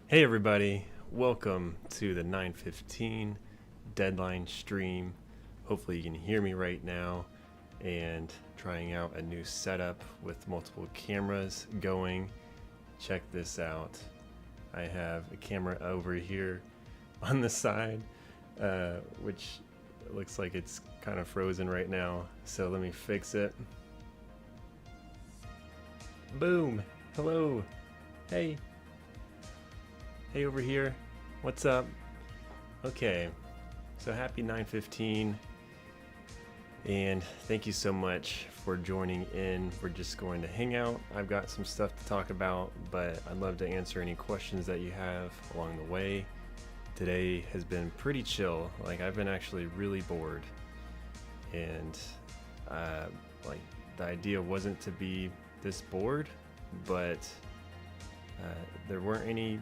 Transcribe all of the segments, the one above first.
Hey everybody, welcome to the 9:15 deadline stream. Hopefully you can hear me right now, and trying out a new setup with multiple cameras going. Check this out. I have a camera over here on the side, which looks like it's kind of frozen right now. So let me fix it. Boom! Hello! Hey! Hey over here, what's up? Okay, so happy 9:15, and thank you so much for joining in. We're just going to hang out. I've got some stuff to talk about, but I'd love to answer any questions that you have along the way. Today has been pretty chill. Like, I've been actually really bored, and like, the idea wasn't to be this bored, but there weren't any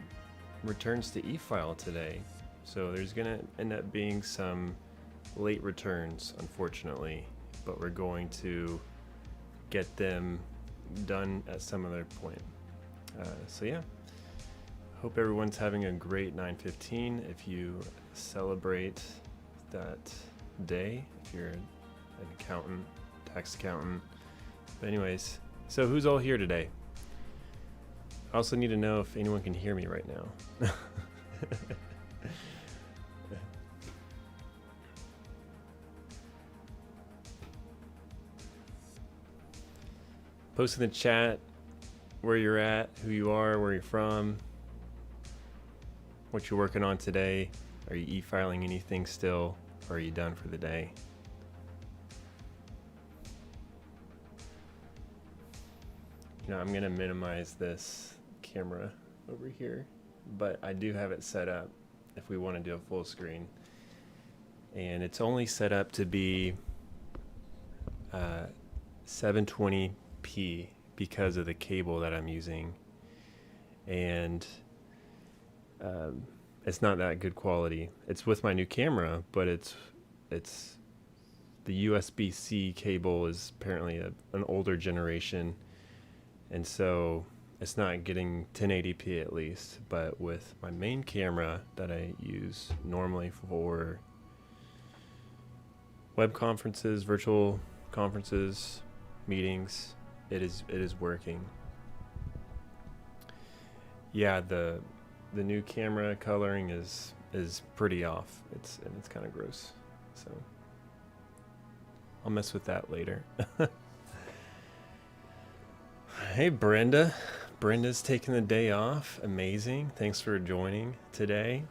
returns to e-file today, so there's gonna end up being some late returns, unfortunately, but we're going to get them done at some other point. So yeah, hope everyone's having a great 9:15. If you celebrate that day, if you're an accountant, tax accountant. But anyways, so who's all here today? I also need to know if anyone can hear me right now. Post in the chat where you're at, who you are, where you're from, what you're working on today. Are you e-filing anything still, or are you done for the day? You know, I'm gonna minimize this camera over here, but I do have it set up if we want to do a full screen, and it's only set up to be 720p because of the cable that I'm using, and it's not that good quality. It's with my new camera, but it's the USB-C cable is apparently an older generation, and so it's not getting 1080p at least. But with my main camera that I use normally for web conferences, virtual conferences, meetings, it is working. Yeah, the new camera coloring is pretty off. It's kind of gross. So I'll mess with that later. Hey Brenda. Brenda's taking the day off. Amazing. Thanks for joining today.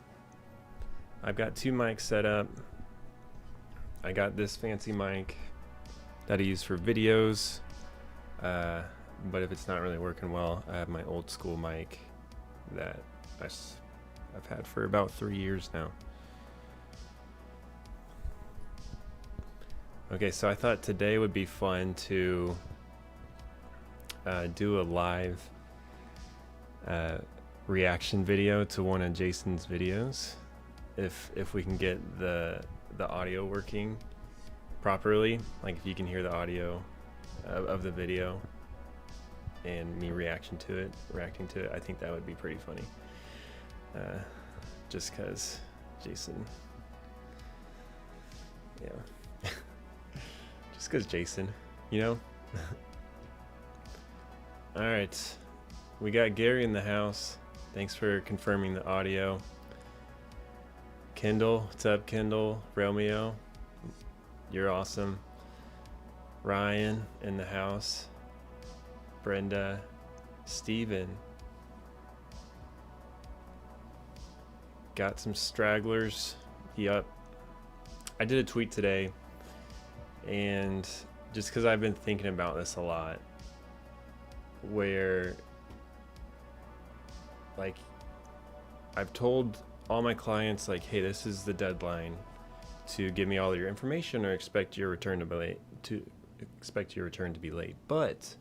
I've got two mics set up. I got this fancy mic that I use for videos, but if it's not really working well, I have my old school mic that I've had for about 3 years now. Okay, so I thought today would be fun to do a live reaction video to one of Jason's videos, if we can get the audio working properly. Like, if you can hear the audio of the video and me reacting to it, I think that would be pretty funny. Just because Jason, yeah, just because Jason, you know. All right, we got Gary in the house. Thanks for confirming the audio. Kendall, what's up, Kendall? Romeo, you're awesome. Ryan in the house. Brenda, Steven. Got some stragglers. Yup. I did a tweet today, and just because I've been thinking about this a lot, where, like, I've told all my clients, like, hey, this is the deadline to give me all your information, or expect your return to be late. But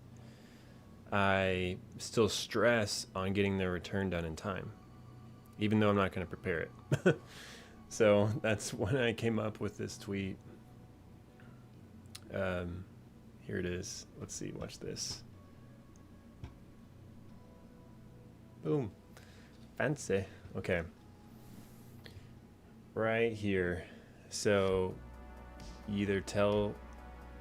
I still stress on getting the return done in time, even though I'm not going to prepare it. So that's when I came up with this tweet. Here it is. Let's see. Watch this. Boom. Fancy. Okay. Right here. So you either tell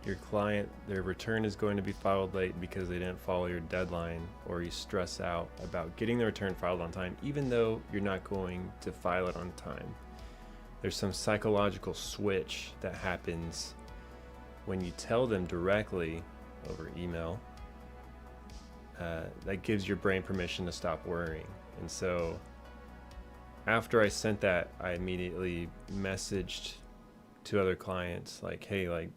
your client their return is going to be filed late because they didn't follow your deadline, or you stress out about getting the return filed on time, even though you're not going to file it on time. There's some psychological switch that happens when you tell them directly over email. That gives your brain permission to stop worrying. And so after I sent that, I immediately messaged to other clients like, hey, like,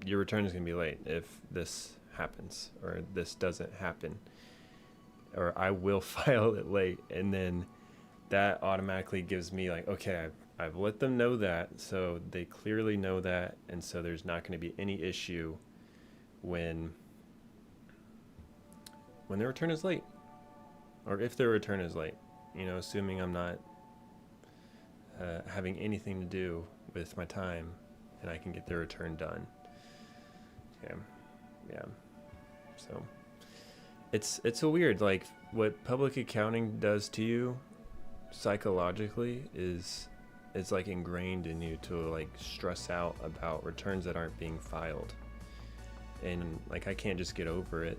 your return is going to be late if this happens, or this doesn't happen, or I will file it late. And then that automatically gives me like, okay, I've let them know that, so they clearly know that, and so there's not going to be any issue when their return is late, or if their return is late, you know, assuming I'm not having anything to do with my time and I can get their return done. Yeah. So it's a weird, like, what public accounting does to you psychologically is it's like ingrained in you to like stress out about returns that aren't being filed. And like, I can't just get over it.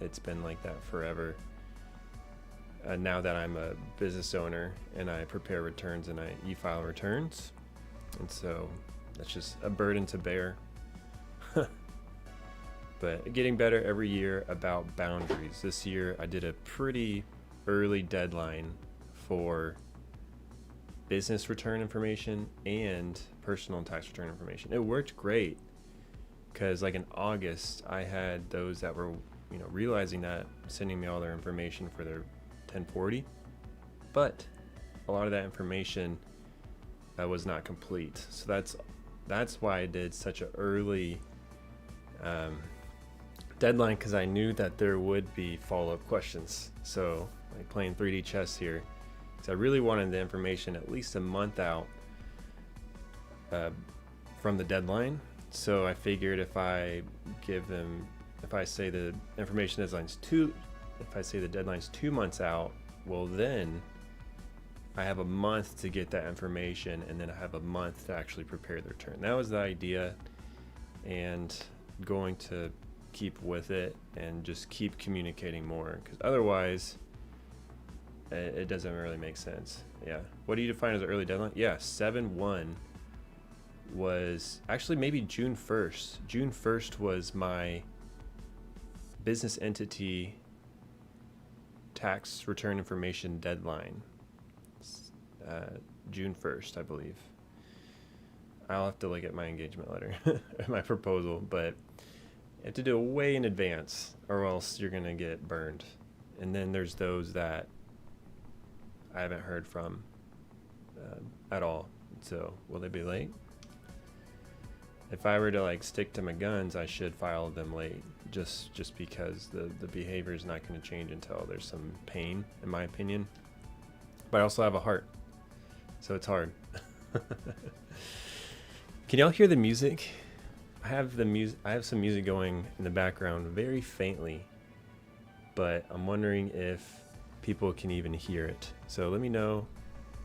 It's been like that forever. Now that I'm a business owner and I prepare returns and I e-file returns, and so that's just a burden to bear. But getting better every year about boundaries. This year I did a pretty early deadline for business return information and personal tax return information. It worked great because like in August I had those that were, you know, realizing that, sending me all their information for their 1040, but a lot of that information was not complete. So that's why I did such an early deadline, because I knew that there would be follow-up questions. So like playing 3D chess here, because I really wanted the information at least a month out from the deadline. So I figured if I say the information deadline's if I say the deadline's 2 months out, well then I have a month to get that information, and then I have a month to actually prepare the return. That was the idea, and going to keep with it and just keep communicating more, because otherwise it doesn't really make sense. Yeah. What do you define as an early deadline? Yeah, 7/1 was actually maybe June 1st. June 1st was my business entity tax return information deadline. June 1st, I believe. I'll have to look at my engagement letter, my proposal, but you have to do it way in advance or else you're going to get burned. And then there's those that I haven't heard from at all. So will they be late? If I were to like stick to my guns, I should file them late, just because the behavior is not going to change until there's some pain, in my opinion. But I also have a heart, so it's hard. Can y'all hear the music? I have some music going in the background very faintly, but I'm wondering if people can even hear it. So let me know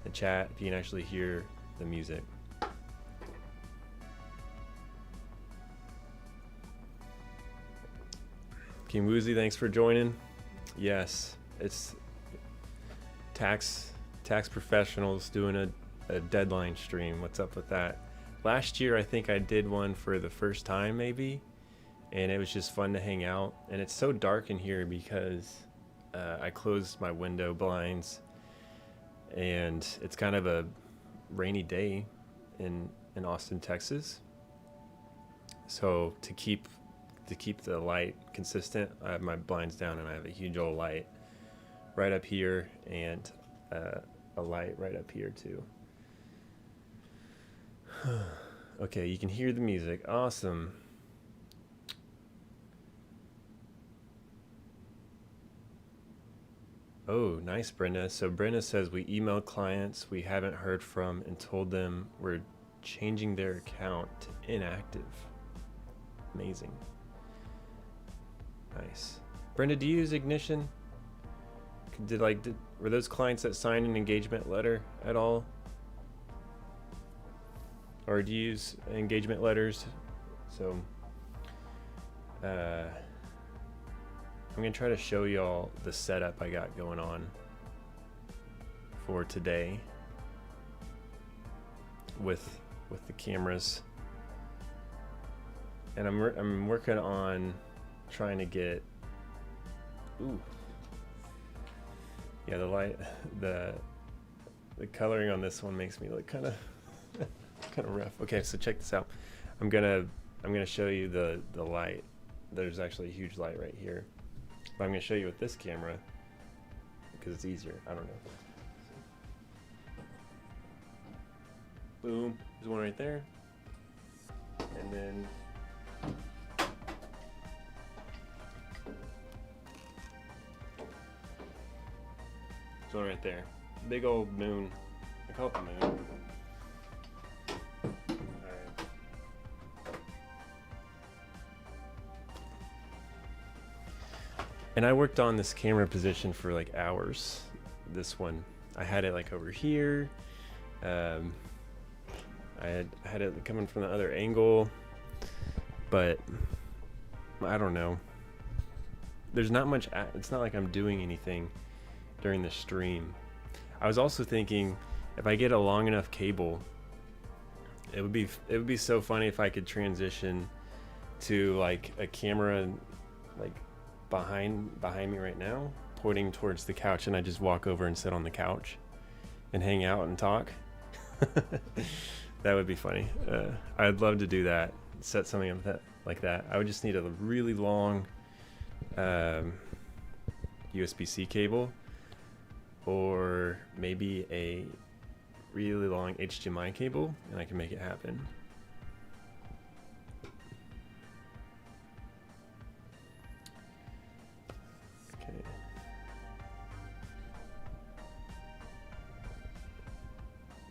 in the chat if you can actually hear the music. King Woozy, thanks for joining. Yes, it's tax professionals doing a deadline stream. What's up with that? Last year, I think I did one for the first time maybe, and it was just fun to hang out. And it's so dark in here because I closed my window blinds, and it's kind of a rainy day in Austin, Texas. So to keep the light consistent, I have my blinds down, and I have a huge old light right up here and a light right up here too. Okay, you can hear the music. Awesome. Oh, nice, Brenda. So Brenda says we emailed clients we haven't heard from and told them we're changing their account to inactive. Amazing. Nice. Brenda, do you use Ignition? Were those clients that signed an engagement letter at all? Or do you use engagement letters? So I'm gonna try to show y'all the setup I got going on for today with the cameras, and I'm working on trying to get yeah, the light, the coloring on this one makes me look kind of rough. Okay, so check this out. I'm gonna show you the light. There's actually a huge light right here, but I'm gonna show you with this camera because it's easier. I don't know. Boom, there's one right there, and then there's one right there. Big old moon. I call it the moon. Alright. And I worked on this camera position for like hours. This one, I had it like over here. I had it coming from the other angle, but I don't know. There's not much. It's not like I'm doing anything during the stream. I was also thinking if I get a long enough cable, it would be so funny if I could transition to like a camera like behind me right now, pointing towards the couch, and I just walk over and sit on the couch and hang out and talk. That would be funny. I'd love to do that. Set something up like that. I would just need a really long USB-C cable, or maybe a really long HDMI cable, and I can make it happen. Okay.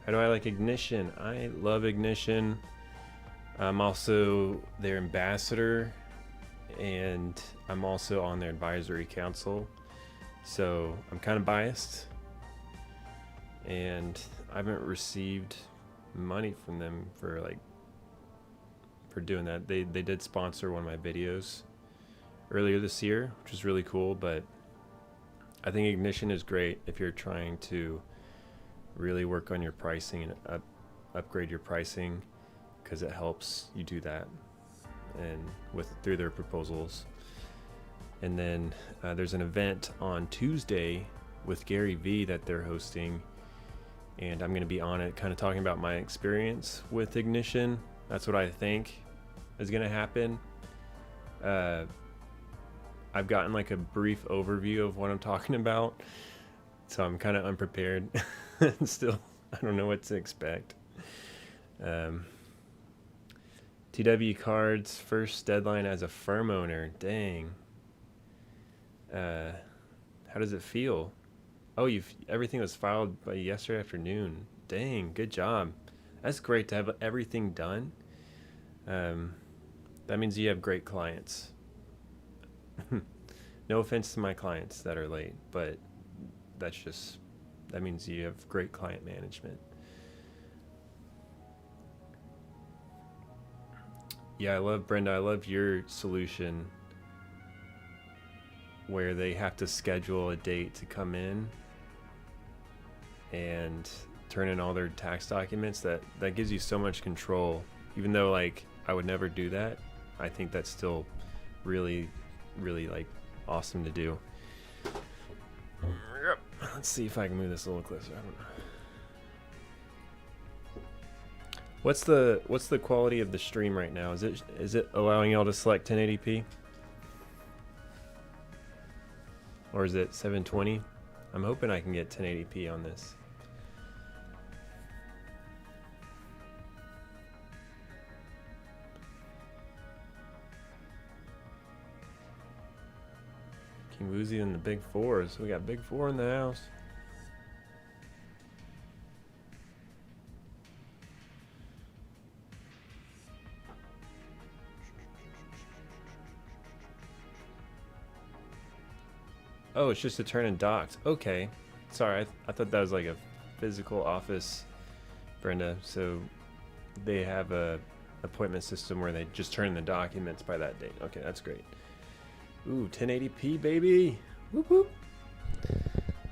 How do I like Ignition? I love Ignition. I'm also their ambassador, and I'm also on their advisory council. So I'm kind of biased, and I haven't received money from them for doing that. They did sponsor one of my videos earlier this year, which was really cool, but I think Ignition is great if you're trying to really work on your pricing and upgrade your pricing, because it helps you do that and through their proposals. And then there's an event on Tuesday with Gary V that they're hosting, and I'm going to be on it, kind of talking about my experience with Ignition. That's what I think is going to happen. I've gotten like a brief overview of what I'm talking about, so I'm kind of unprepared. Still, I don't know what to expect. TW Cards first deadline as a firm owner. Dang. How does it feel? Oh, everything was filed by yesterday afternoon. Dang, good job. That's great to have everything done. That means you have great clients. No offense to my clients that are late, but that means you have great client management. Yeah, Brenda, I love your solution where they have to schedule a date to come in and turn in all their tax documents. That gives you so much control. Even though like I would never do that, I think that's still really, really like awesome to do. Let's see if I can move this a little closer. I don't know. What's the quality of the stream right now? Is it allowing y'all to select 1080p? Or is it 720? I'm hoping I can get 1080p on this. King Woozy and the Big Fours. We got Big Four in the house. Oh, it's just to turn in docs. Okay. Sorry, I thought that was like a physical office, Brenda. So they have a appointment system where they just turn in the documents by that date. Okay, that's great. Ooh, 1080p, baby. Whoop whoop.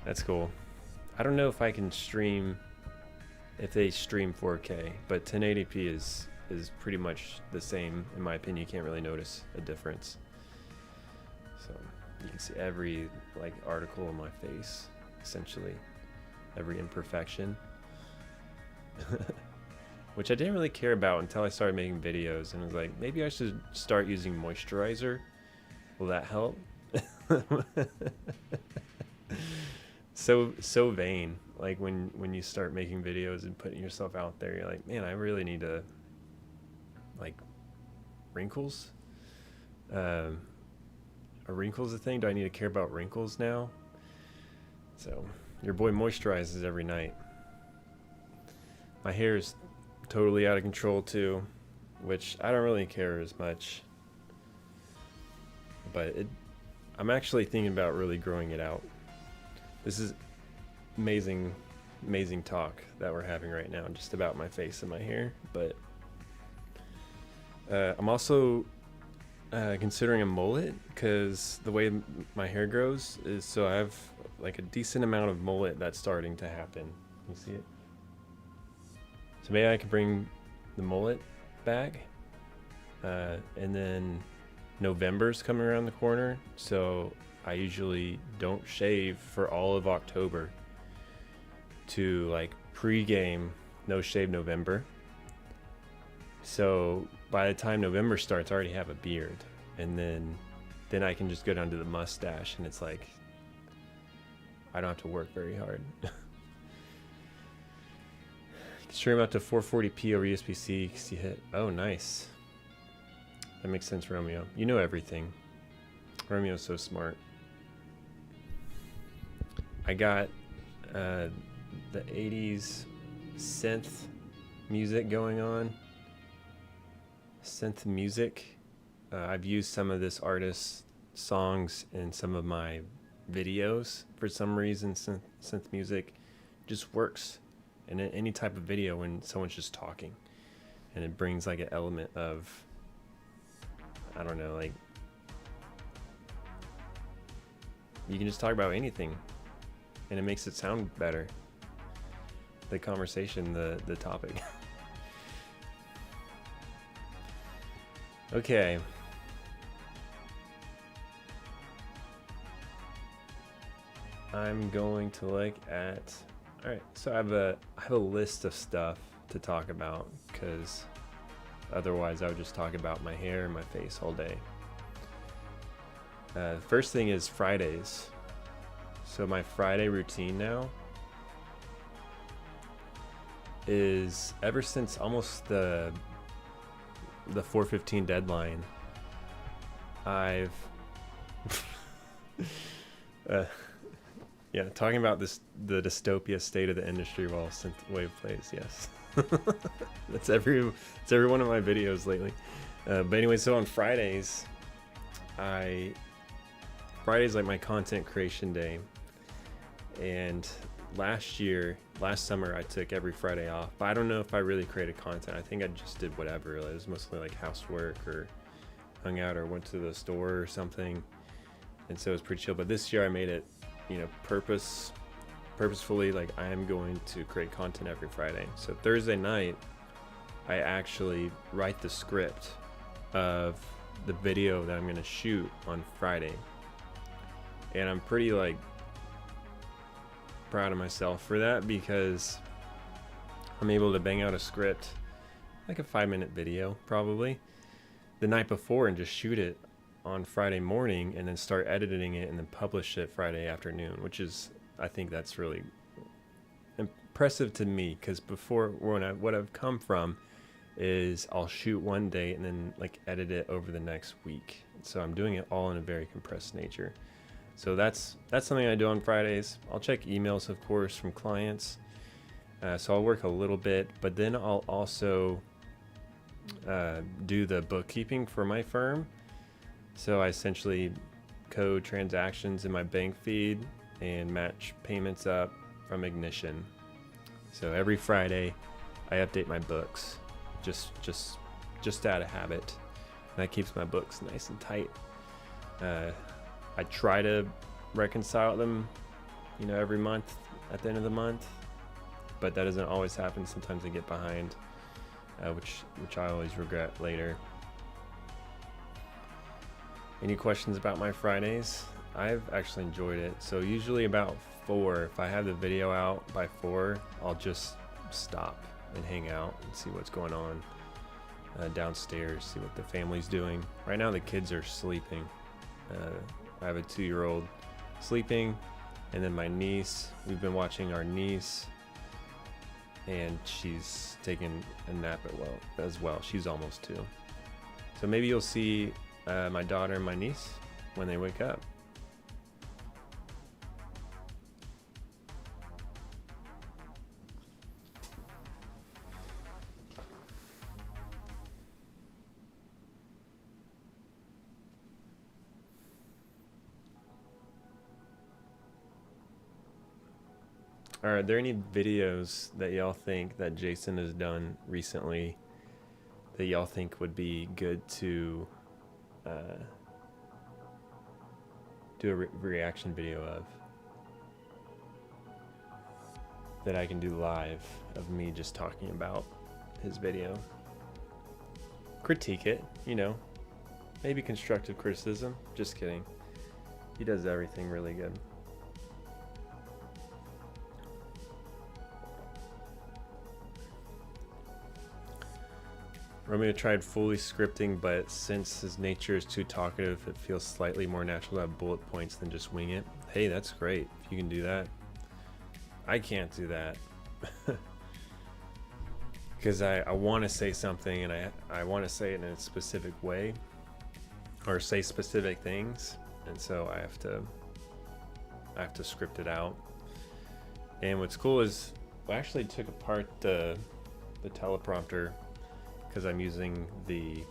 That's cool. I don't know if I can stream, if they stream 4K, but 1080p is pretty much the same in my opinion. You can't really notice a difference. So you can see every like article on my face, essentially every imperfection, which I didn't really care about until I started making videos, and I was like, maybe I should start using moisturizer. Will that help? So vain. Like when you start making videos and putting yourself out there, you're like, man, I really need to, like, wrinkles. Are wrinkles a thing? Do I need to care about wrinkles now? So your boy moisturizes every night. My hair is totally out of control too, which I don't really care as much. But I'm actually thinking about really growing it out. This is amazing talk that we're having right now, just about my face and my hair. But I'm also considering a mullet, because the way my hair grows is, so I have like a decent amount of mullet that's starting to happen. You see it? So maybe I could bring the mullet back, and then November's coming around the corner, so I usually don't shave for all of October to like pre-game no shave November. So by the time November starts, I already have a beard, and then I can just go down to the mustache, and it's like I don't have to work very hard. Stream up to 440p over USB-C because you hit. Oh, nice. That makes sense, Romeo. You know everything. Romeo's so smart. I got the 80s synth music going on. Synth music. I've used some of this artist's songs in some of my videos. For some reason, synth music just works in any type of video when someone's just talking, and it brings like an element of, I don't know, like you can just talk about anything and it makes it sound better. The conversation, the topic. Okay. I'm going to look at, all right, so I have a list of stuff to talk about, because otherwise I would just talk about my hair and my face all day. First thing is Fridays. So my Friday routine now is, ever since almost the 4:15 deadline, I've yeah, talking about the dystopia state of the industry while synthwave plays. Yes. That's every one of my videos lately. But anyway, so on Fridays, Friday's like my content creation day. And last summer, I took every Friday off. But I don't know if I really created content. I think I just did whatever. It was mostly like housework or hung out or went to the store or something. And so it was pretty chill. But this year I made it, purposefully, like I am going to create content every Friday. So Thursday night, I actually write the script of the video that I'm going to shoot on Friday. And I'm pretty like proud of myself for that, because I'm able to bang out a script, like a 5-minute video probably, the night before, and just shoot it on Friday morning, and then start editing it and then publish it Friday afternoon, which is, I think that's really impressive to me, because before, what I've come from is I'll shoot one day and then like edit it over the next week. So I'm doing it all in a very compressed nature. So that's something I do on Fridays. I'll check emails, of course, from clients. So I'll work a little bit, but then I'll also do the bookkeeping for my firm. So I essentially code transactions in my bank feed and match payments up from Ignition. So every Friday I update my books, just out of habit. And that keeps my books nice and tight. I try to reconcile them, every month at the end of the month, but that doesn't always happen. Sometimes I get behind, which I always regret later. Any questions about my Fridays? I've actually enjoyed it. So usually about 4, if I have the video out by 4, I'll just stop and hang out and see what's going on downstairs, see what the family's doing. Right now the kids are sleeping. I have a 2-year-old sleeping, and then my niece, we've been watching our niece, and she's taking a nap as well. She's almost 2. So maybe you'll see my daughter and my niece when they wake up. Are there any videos that y'all think that Jason has done recently that y'all think would be good to do a reaction video of, that I can do live of me just talking about his video? Critique it, maybe constructive criticism. Just kidding. He does everything really good. Romeo tried fully scripting, but since his nature is too talkative, it feels slightly more natural to have bullet points than just wing it. Hey, that's great if you can do that. I can't do that. Because I want to say something, and I want to say it in a specific way, or say specific things, and so I have to script it out. And what's cool is I actually took apart the teleprompter, because I'm using the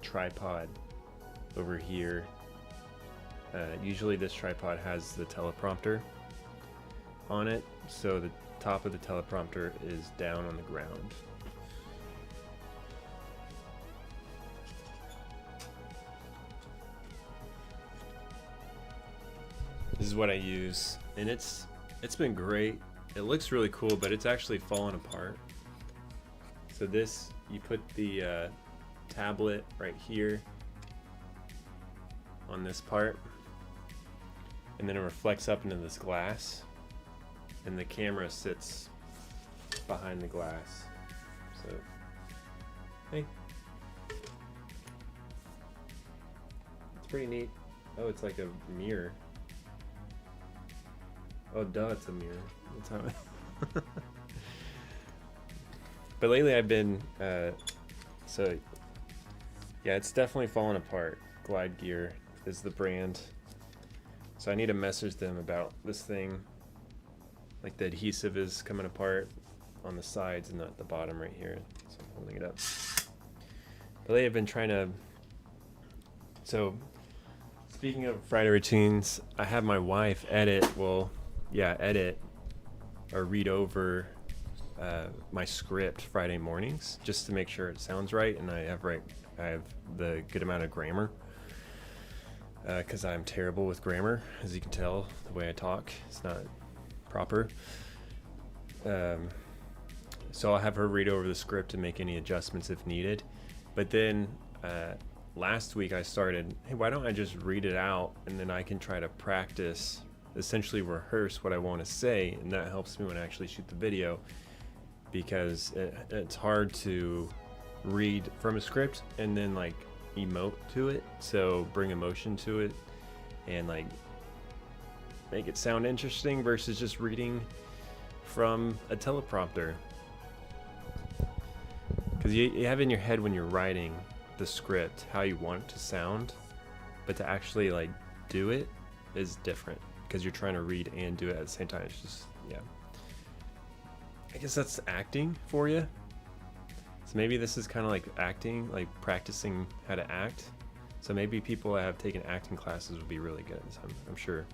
tripod over here. Usually this tripod has the teleprompter on it, so the top of the teleprompter is down on the ground. This is what I use, and it's been great. It looks really cool, but it's actually fallen apart. So this, you put the tablet right here on this part, and then it reflects up into this glass, and the camera sits behind the glass. So, hey. It's pretty neat. Oh, it's like a mirror. Oh, duh, it's a mirror. That's how it But lately I've been, so yeah, it's definitely fallen apart. Glide Gear is the brand. So I need to message them about this thing. Like the adhesive is coming apart on the sides and not the bottom right here. So I'm holding it up. But lately I've been trying to, so speaking of Friday routines, I have my wife edit or read over my script Friday mornings, just to make sure it sounds right and I have the good amount of grammar, because I'm terrible with grammar, as you can tell the way I talk. It's not proper. So I'll have her read over the script and make any adjustments if needed. But then last week I started, hey, why don't I just read it out, and then I can try to practice, essentially rehearse what I want to say, and that helps me when I actually shoot the video, because it's hard to read from a script and then like emote to it, so bring emotion to it and like make it sound interesting versus just reading from a teleprompter. Because you have in your head when you're writing the script how you want it to sound, but to actually like do it is different, because you're trying to read and do it at the same time. It's just, yeah. I guess that's acting for you. So maybe this is kind of like acting, like practicing how to act. So maybe people that have taken acting classes would be really good, I'm sure.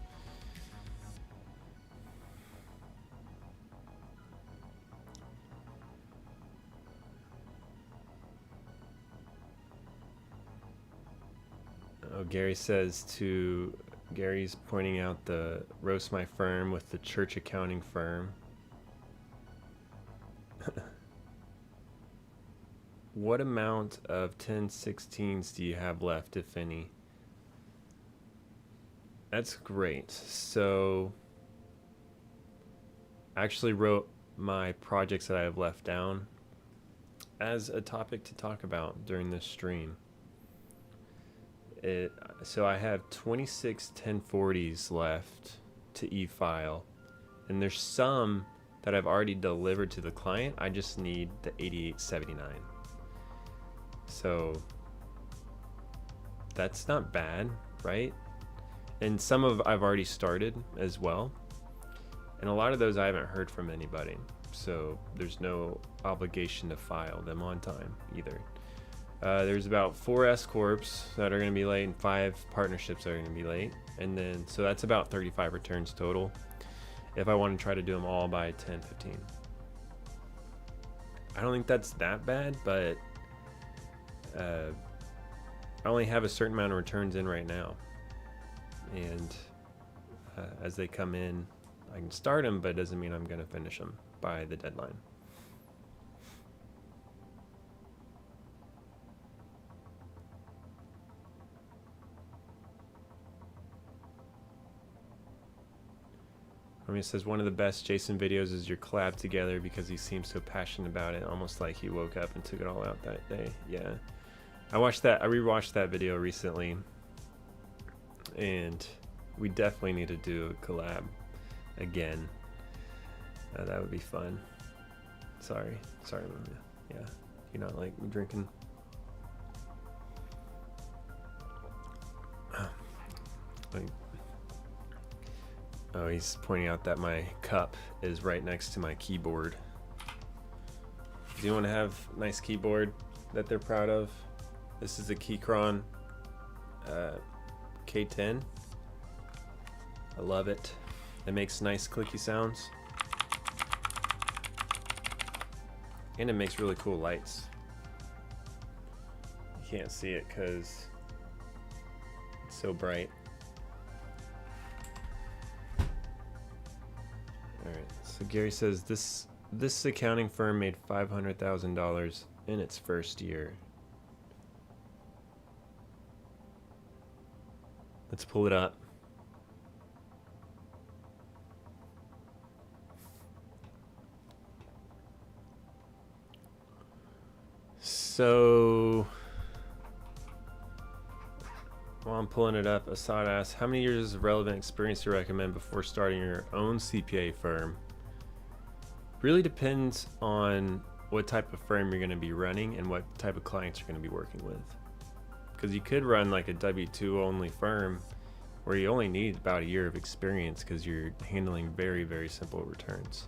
Oh, Gary's pointing out the roast my firm with the church accounting firm. What amount of 1016s do you have left, if any? That's great. So I actually wrote my projects that I have left down as a topic to talk about during this stream. So I have 26 1040s left to e-file, and there's some that I've already delivered to the client. I just need the 8879. So that's not bad, right? And some of I've already started as well, and a lot of those I haven't heard from anybody, so there's no obligation to file them on time either. There's about 4 S corps that are going to be late and 5 partnerships that are going to be late, and then so that's about 35 returns total if I want to try to do them all by 10:15. I don't think that's that bad, but I only have a certain amount of returns in right now, and as they come in I can start them, but it doesn't mean I'm going to finish them by the deadline. It says one of the best Jason videos is your collab together because he seems so passionate about it, almost like he woke up and took it all out that day. Yeah, I rewatched that video recently, and we definitely need to do a collab again. That would be fun. Sorry, Mama. Yeah, you're not like me drinking. Oh, he's pointing out that my cup is right next to my keyboard. Do you want to have a nice keyboard that they're proud of? This is a Keychron K10. I love it. It makes nice clicky sounds. And it makes really cool lights. You can't see it because it's so bright. Alright, so Gary says this accounting firm made $500,000 in its first year. Let's pull it up. So while I'm pulling it up, Assad asks, how many years of relevant experience do you recommend before starting your own CPA firm? Really depends on what type of firm you're going to be running and what type of clients you're going to be working with. Because you could run like a W-2 only firm where you only need about a year of experience because you're handling very, very simple returns.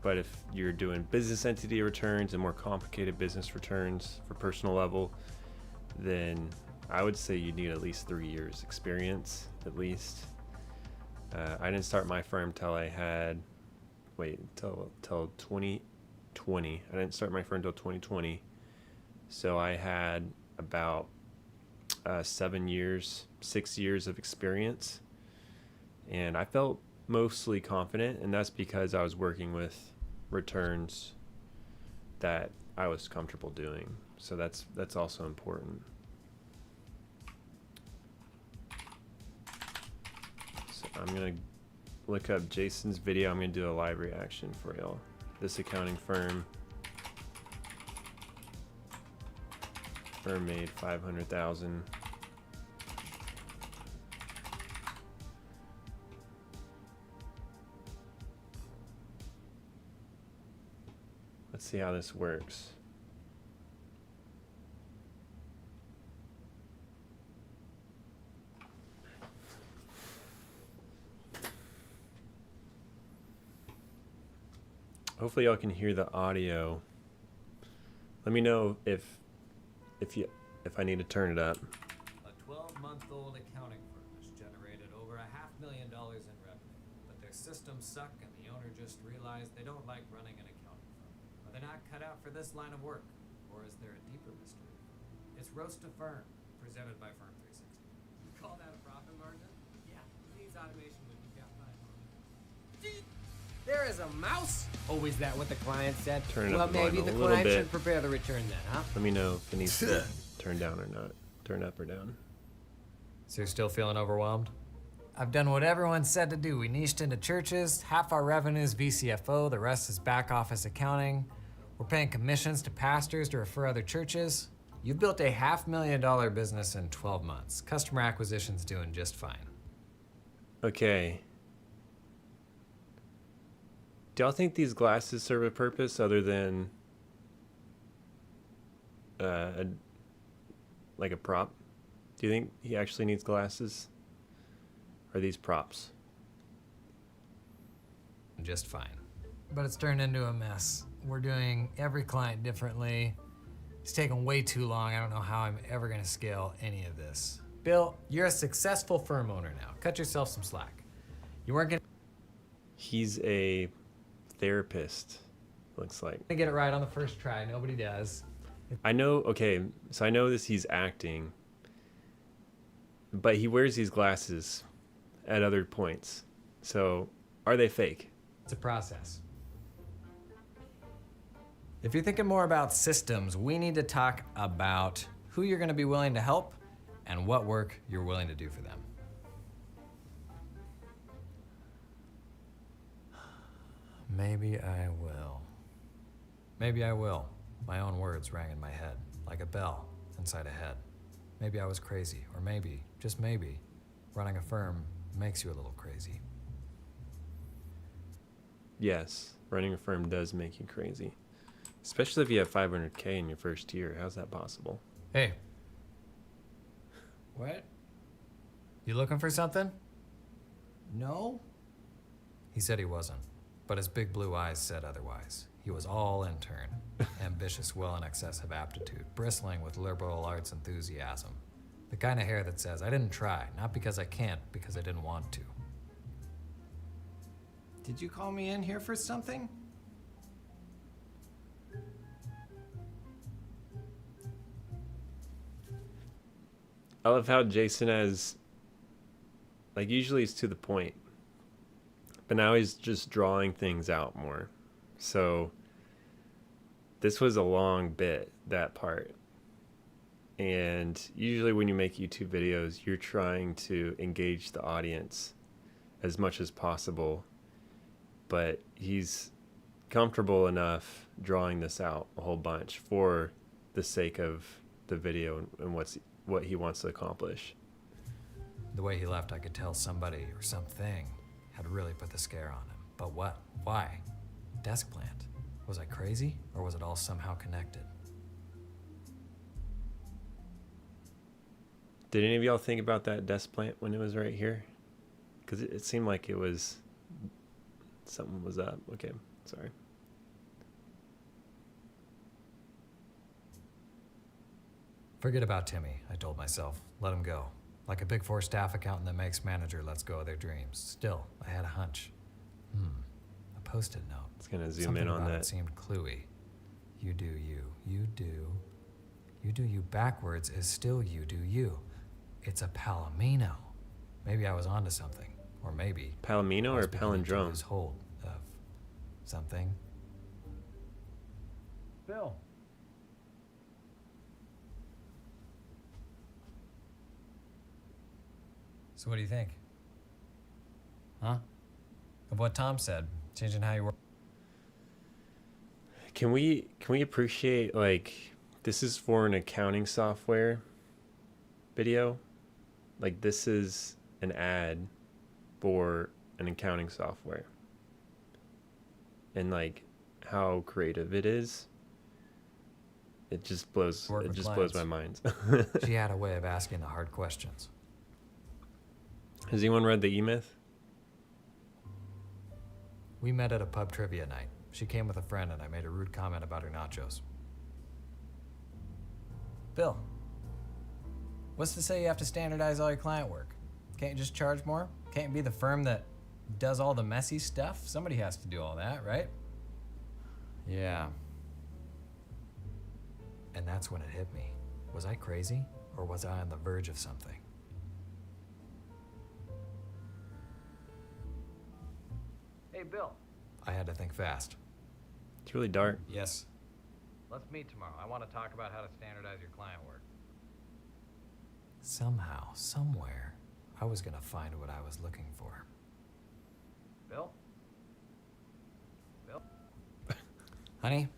But if you're doing business entity returns and more complicated business returns for personal level, then I would say you need at least 3 years experience, at least. I didn't start my firm till I had, till 2020. I didn't start my firm till 2020. So I had about 6 years of experience. And I felt mostly confident, and that's because I was working with returns that I was comfortable doing. So that's also important. So I'm gonna look up Jason's video. I'm gonna do a live reaction for y'all. This accounting firm made 500,000. Let's see how this works. Hopefully y'all can hear the audio. Let me know if I need to turn it up. A 12-month-old accounting firm has generated over $500,000 in revenue, but their systems suck and the owner just realized they don't like running an accounting firm. Are they not cut out for this line of work? Or is there a deeper mystery? It's Roast to Firm, presented by Firm 360. You call that a profit margin? Yeah, it needs automation when you've got 500. There is a mouse? Always that what the client said? Turn it well, up maybe a the little client bit. should prepare the return then, huh? Let me know if it needs to be turned down or not. Turn up or down. So you're still feeling overwhelmed? I've done what everyone said to do. We niched into churches. Half our revenue is VCFO, the rest is back office accounting. We're paying commissions to pastors to refer other churches. You've built a $500,000 business in 12 months. Customer acquisition's doing just fine. Okay. Do y'all think these glasses serve a purpose other than like a prop? Do you think he actually needs glasses? Or are these props? Just fine. But it's turned into a mess. We're doing every client differently. It's taken way too long. I don't know how I'm ever gonna scale any of this. Bill, you're a successful firm owner now. Cut yourself some slack. You weren't gonna He's a therapist, looks like. get it right on the first try. Nobody does. I know, okay, so I know this, he's acting, but he wears these glasses at other points. So are they fake? It's a process. If you're thinking more about systems, we need to talk about who you're gonna be willing to help and what work you're willing to do for them. Maybe I will. Maybe I will. My own words rang in my head, like a bell inside a head. Maybe I was crazy, or maybe, just maybe, running a firm makes you a little crazy. Yes, running a firm does make you crazy. Especially if you have 500K in your first year. How's that possible? Hey. What? You looking for something? No? He said he wasn't, but his big blue eyes said otherwise. He was all intern, ambitious, well in excess of aptitude, bristling with liberal arts enthusiasm. The kind of hair that says, I didn't try, not because I can't, because I didn't want to. Did you call me in here for something? I love how Jason has, like, usually he's to the point, but now he's just drawing things out more. So this was a long bit, that part. And usually when you make YouTube videos, you're trying to engage the audience as much as possible, but he's comfortable enough drawing this out a whole bunch for the sake of the video and what he wants to accomplish. The way he left, I could tell somebody or something had really put the scare on him. But what? Why? Desk plant. Was I crazy, or was it all somehow connected? Did any of y'all think about that desk plant when it was right here? Because it seemed like it was, something was up. Okay, sorry. Forget about Timmy, I told myself. Let him go. Like a Big Four staff accountant that makes manager lets go of their dreams. Still, I had a hunch. A post-it note. It's gonna zoom Something in on about that. It seemed cluey. You do you. You do. You do you backwards is still you do you. It's a palomino. Maybe I was onto something. Or maybe Palomino I or was beginning to palindrome? lose hold of something. Bill. So what do you think? Huh? Of what Tom said, changing how you work. Can we appreciate, like, this is for an accounting software video? Like, this is an ad for an accounting software. And, like, how creative it is. It just blows my mind. She had a way of asking the hard questions. Has anyone read the E-Myth? We met at a pub trivia night. She came with a friend and I made a rude comment about her nachos. Bill, what's to say you have to standardize all your client work? Can't you just charge more? Can't you be the firm that does all the messy stuff? Somebody has to do all that, right? Yeah. And that's when it hit me. Was I crazy, or was I on the verge of something? Hey, Bill. I had to think fast. It's really dark. Yes. Let's meet tomorrow. I want to talk about how to standardize your client work. Somehow, somewhere, I was gonna find what I was looking for. Bill? Bill? Honey?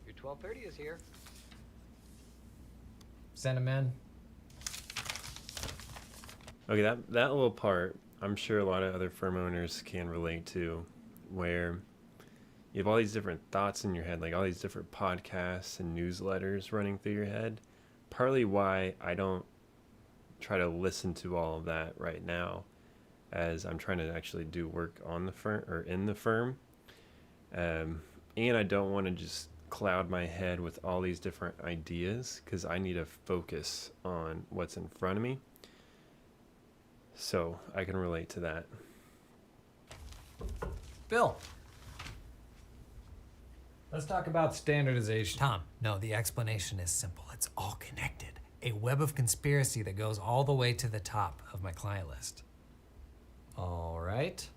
Your 12:30 is here. Send him in. Okay, that little part, I'm sure a lot of other firm owners can relate to, where you have all these different thoughts in your head, like all these different podcasts and newsletters running through your head. Partly why I don't try to listen to all of that right now, as I'm trying to actually do work on the firm or in the firm. And I don't want to just cloud my head with all these different ideas, because I need to focus on what's in front of me. So I can relate to that. Bill. Let's talk about standardization. Tom, no, the explanation is simple. It's all connected. A web of conspiracy that goes all the way to the top of my client list. All right.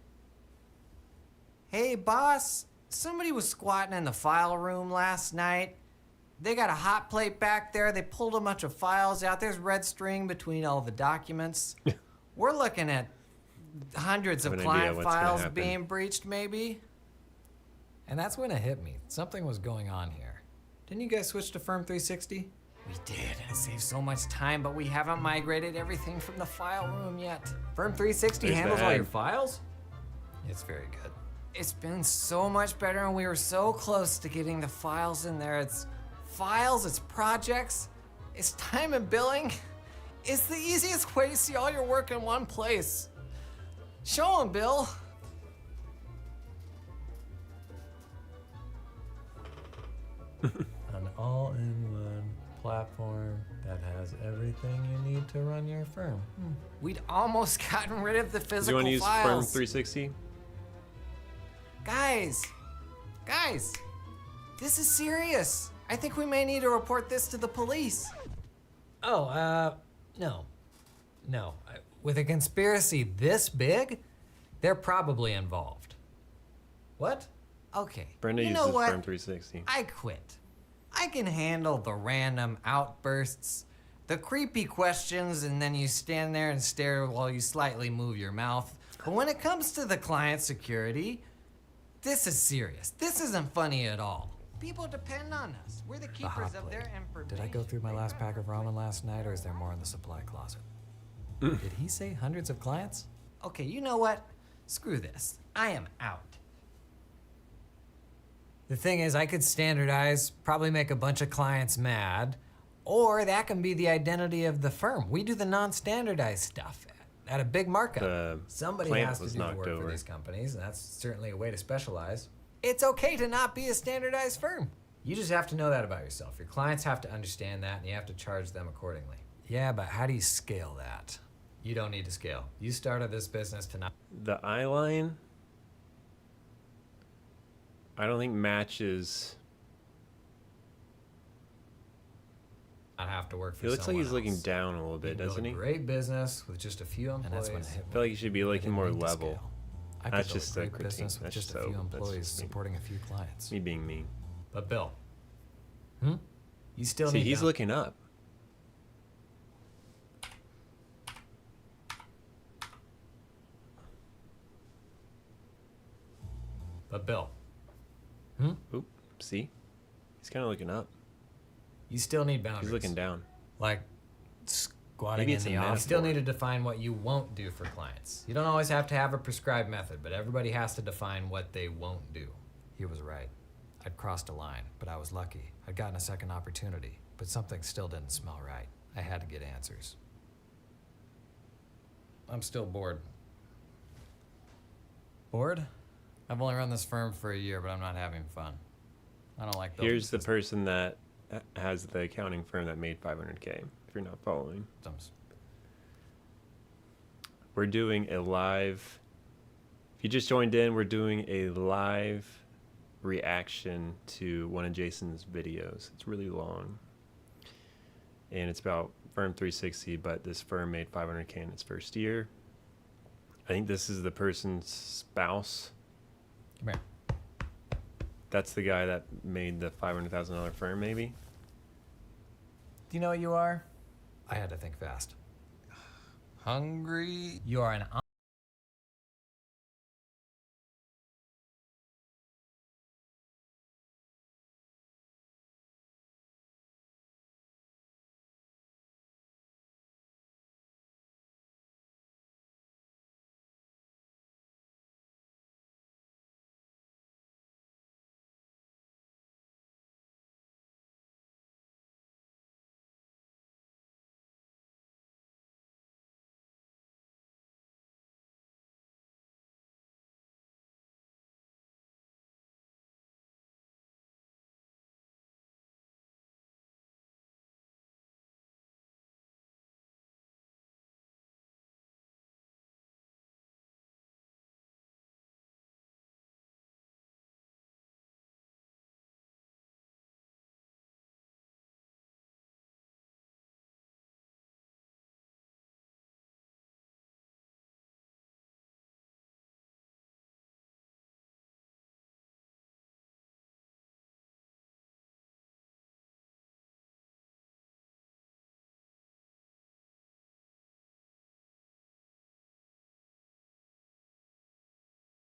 Hey, boss. Somebody was squatting in the file room last night. They got a hot plate back there. They pulled a bunch of files out. There's red string between all the documents. We're looking at hundreds of client files being breached, maybe. And that's when it hit me. Something was going on here. Didn't you guys switch to Firm 360? We did, and it saves so much time, but we haven't migrated everything from the file room yet. Firm 360 handles all your files? It's very good. It's been so much better, and we were so close to getting the files in there. It's files, it's projects, it's time and billing. It's the easiest way to see all your work in one place. Show 'em, Bill. An all-in-one platform that has everything you need to run your firm. We'd almost gotten rid of the physical files. Do you want to use Firm 360? Guys, this is serious. I think we may need to report this to the police. Oh, no. With a conspiracy this big, they're probably involved. What? Okay. Brenda uses Firm 360. I quit. I can handle the random outbursts, the creepy questions, and then you stand there and stare while you slightly move your mouth. But when it comes to the client security, this is serious. This isn't funny at all. People depend on us. We're the keepers of their information. Did I go through my last pack of ramen last night, or is there more in the supply closet? Did he say hundreds of clients? Okay, you know what? Screw this. I am out. The thing is, I could standardize, probably make a bunch of clients mad, or that can be the identity of the firm. We do the non-standardized stuff at a big markup. Somebody has to do the work for these companies, and that's certainly a way to specialize. It's okay to not be a standardized firm. You just have to know that about yourself. Your clients have to understand that, and you have to charge them accordingly. Yeah, but how do you scale that? You don't need to scale. You started this business to not... The eye line, I don't think matches. I have to work for someone else. It looks like he's looking down a little bit, doesn't he? Great business with just a few employees. And that's when it hit me. I feel like he should be looking more level. That's just a critique. Business with just a few employees supporting a few clients. Me being mean. But Bill, you still see, he's looking up. But Bill, Oop, see? He's kind of looking up. you still need boundaries. He's looking down. Like squatting Maybe in it's the a office. You still metaphor. need to define what you won't do for clients. You don't always have to have a prescribed method, but everybody has to define what they won't do. He was right. I'd crossed a line, but I was lucky. I'd gotten a second opportunity, but something still didn't smell right. I had to get answers. I'm still bored. Bored? I've only run this firm for a year, but I'm not having fun. I don't like building Here's the person that has the accounting firm that made 500K, if you're not following. systems. We're doing a live, if you just joined in, we're doing a live reaction to one of Jason's videos. It's really long. And it's about Firm 360, but this firm made 500K in its first year. I think this is the person's spouse. Come here. That's the guy that made the $500,000 firm, maybe? Do you know what you are? I had to think fast. Hungry? You are an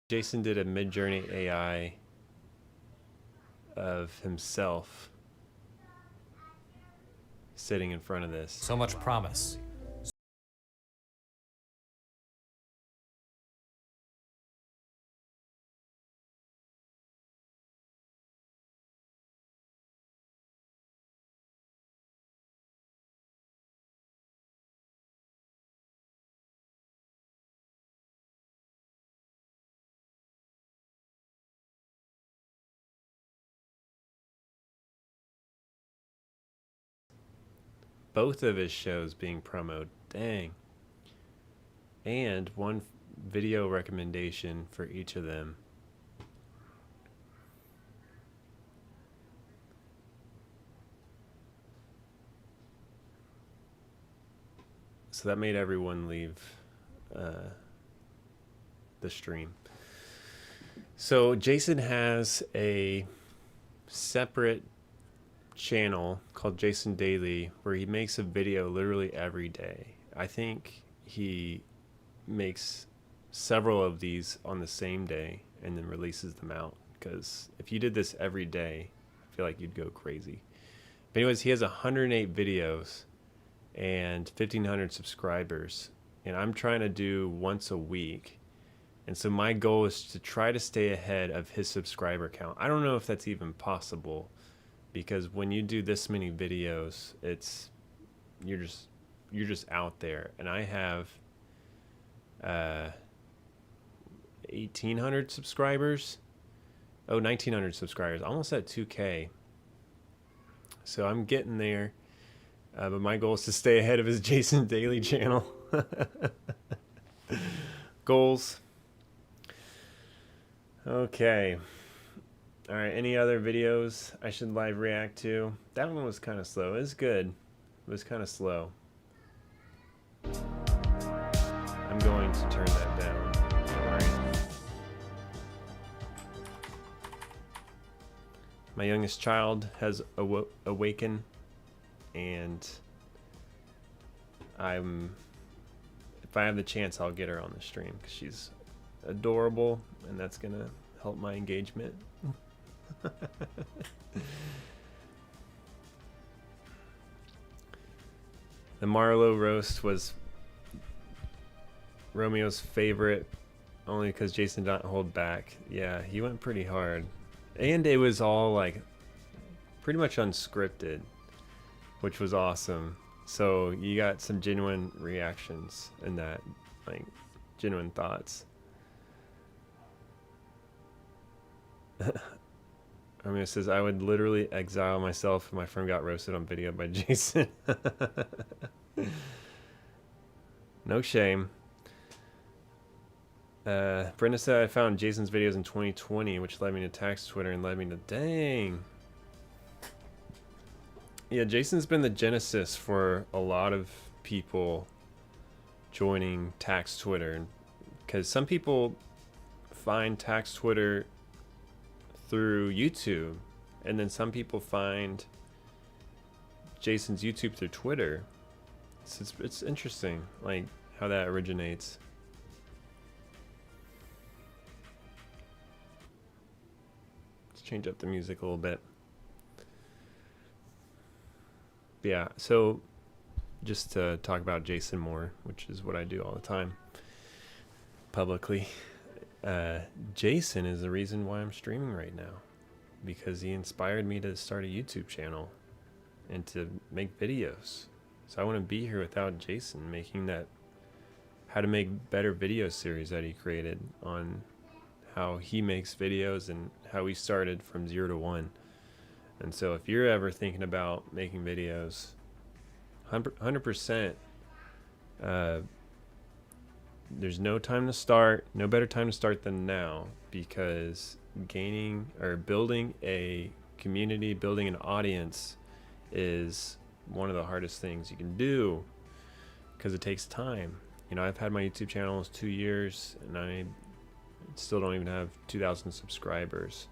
Jason did a Mid-Journey AI of himself sitting in front of this. so much promise. Both of his shows being promoted. Dang. And one video recommendation for each of them. So that made everyone leave the stream. So Jason has a separate channel called Jason Daily where he makes a video literally every day. I think he makes several of these on the same day and then releases them out, because if you did this every day, I feel like you'd go crazy. But anyways, he has 108 videos and 1,500 subscribers, and I'm trying to do once a week. And so my goal is to try to stay ahead of his subscriber count. I don't know if that's even possible, because when you do this many videos, you're just out there. And I have 1,800 subscribers. Oh, 1,900 subscribers. Almost at 2K. So I'm getting there. But my goal is to stay ahead of his Jason Daily channel. Goals. Okay. All right, any other videos I should live react to? That one was kind of slow. It was good. It was kind of slow. I'm going to turn that down. Don't worry. My youngest child has awakened, and if I have the chance, I'll get her on the stream because she's adorable, and that's gonna help my engagement. The Marlowe roast was Romeo's favorite, only because Jason did not hold back. Yeah, he went pretty hard. And it was all like pretty much unscripted, which was awesome. So you got some genuine reactions in that, like genuine thoughts. Romeo says, I would literally exile myself if my friend got roasted on video by Jason. No shame. Brenda said, I found Jason's videos in 2020, which led me to tax Twitter and led me to... Dang. Yeah, Jason's been the genesis for a lot of people joining tax Twitter. Because some people find tax Twitter through YouTube, and then some people find Jason's YouTube through Twitter. It's interesting, like how that originates. Let's change up the music a little bit. Yeah, so just to talk about Jason more, which is what I do all the time publicly. Jason is the reason why I'm streaming right now, because he inspired me to start a YouTube channel and to make videos. So I wouldn't be here without Jason making that how to make better video series that he created on how he makes videos and how he started from 0 to 1. And so if you're ever thinking about making videos, 100%, there's no time to start, no better time to start than now, because gaining or building a community, building an audience is one of the hardest things you can do, because it takes time. You know, I've had my YouTube channel almost 2 years and I still don't even have 2,000 subscribers.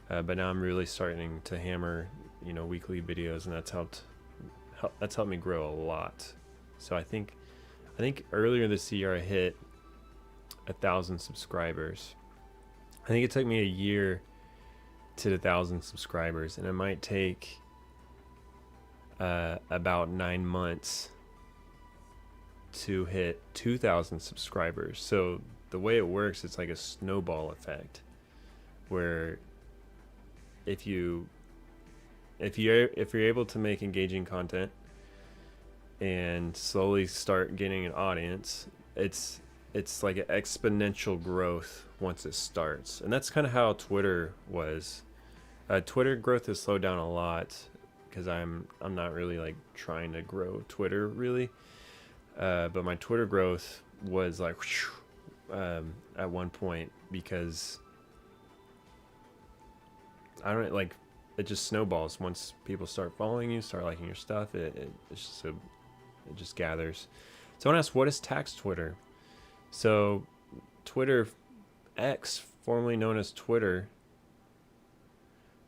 But now I'm really starting to hammer, you know, weekly videos, and that's helped me grow a lot. So I think earlier this year I hit 1,000 subscribers. I think it took me a year to 1,000 subscribers, and it might take about 9 months to hit 2,000 subscribers. So the way it works, it's like a snowball effect, where if you're able to make engaging content and slowly start getting an audience, it's like an exponential growth once it starts. And that's kind of how Twitter was. Twitter growth has slowed down a lot because I'm not really like trying to grow Twitter really. But my Twitter growth was like at one point, because I don't like, it just snowballs once people start following you, start liking your stuff. It just gathers. So I want to ask, what is tax Twitter? So Twitter X, formerly known as Twitter,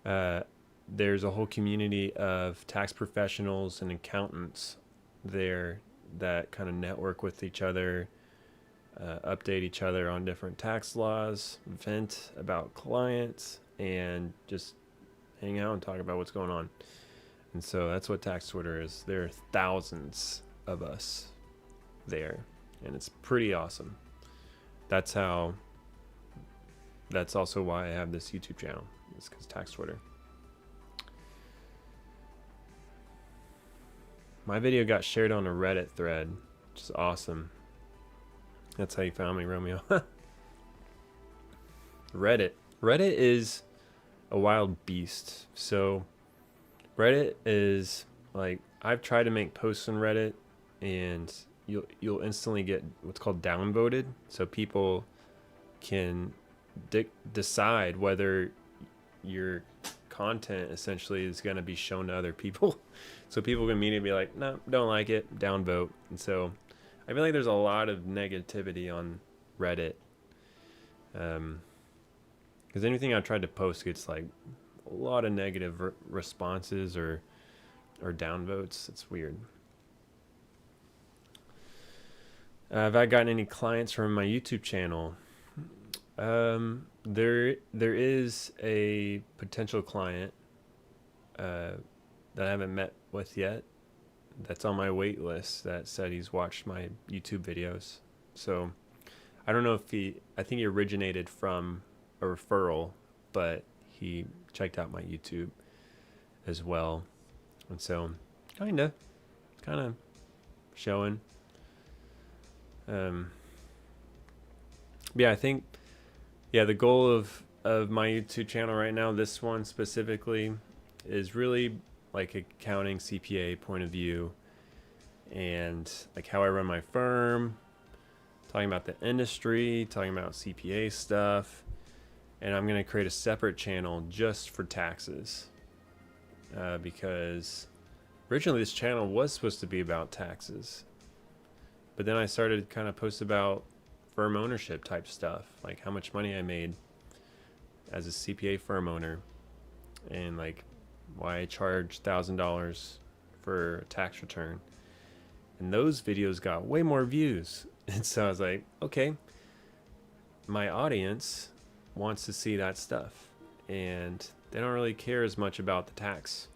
there's a whole community of tax professionals and accountants there that kind of network with each other, update each other on different tax laws, vent about clients, and just hang out and talk about what's going on. And so that's what tax Twitter is. There are thousands of us there, and it's pretty awesome. That's also why I have this YouTube channel. It's because tax Twitter. My video got shared on a Reddit thread, which is awesome. That's how you found me, Romeo. Reddit is a wild beast. So Reddit is like, I've tried to make posts on Reddit, and you'll instantly get what's called downvoted. So people can decide whether your content essentially is going to be shown to other people. So people can immediately be like, no, don't like it, downvote. And so I feel like there's a lot of negativity on Reddit. Because anything I tried to post gets like a lot of negative responses or downvotes. It's weird. Have I gotten any clients from my YouTube channel? There is a potential client that I haven't met with yet. That's on my wait list. That said he's watched my YouTube videos. So I don't know if I think he originated from a referral, but he checked out my YouTube as well. And so kind of showing. Yeah, I think, the goal of my YouTube channel right now, this one specifically, is really like accounting CPA point of view and like how I run my firm, talking about the industry, talking about CPA stuff. And I'm going to create a separate channel just for taxes because originally this channel was supposed to be about taxes. But then I started kind of post about firm ownership type stuff, like how much money I made as a CPA firm owner and like why I charge $1,000 for a tax return. And those videos got way more views. And so I was like, okay, my audience wants to see that stuff. And they don't really care as much about the tax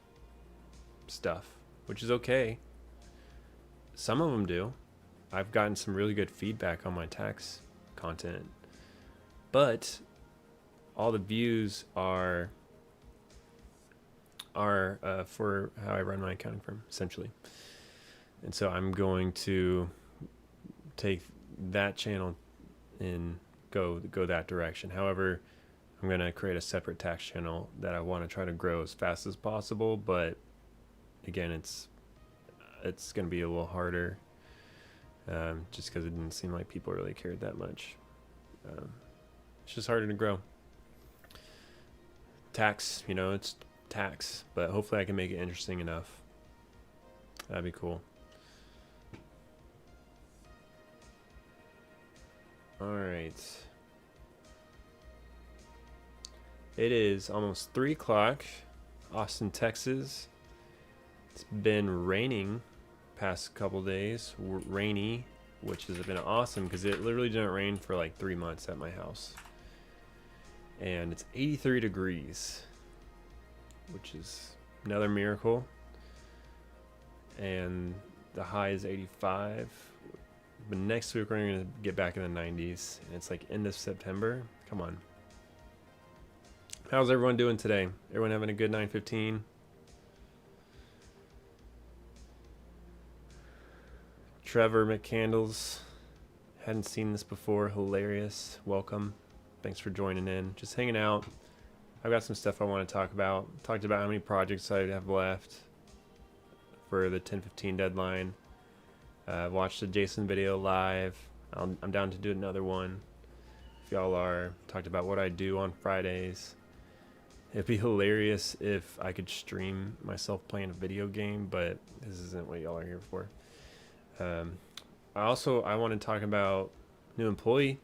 stuff, which is okay. Some of them do. I've gotten some really good feedback on my tax content. But all the views are for how I run my accounting firm, essentially. And so I'm going to take that channel and go that direction. However, I'm going to create a separate tax channel that I want to try to grow as fast as possible. But again, it's going to be a little harder just because it didn't seem like people really cared that much. It's just harder to grow. Tax, it's tax, but hopefully I can make it interesting enough. That'd be cool. All right. It is almost 3 o'clock, Austin, Texas. It's been raining past couple days, rainy, which has been awesome because it literally didn't rain for like 3 months at my house. And it's 83 degrees, which is another miracle. And the high is 85. But next week we're going to get back in the 90s. And it's like end of September. Come on. How's everyone doing today? Everyone having a good 9:15? Trevor McCandles. Hadn't seen this before. Hilarious. Welcome. Thanks for joining in. Just hanging out. I've got some stuff I want to talk about. Talked about how many projects I have left for the 10:15 deadline. Watched the Jason video live. I'm down to do another one if y'all are. Talked about what I do on Fridays. It'd be hilarious if I could stream myself playing a video game, but this isn't what y'all are here for. I want to talk about new employee,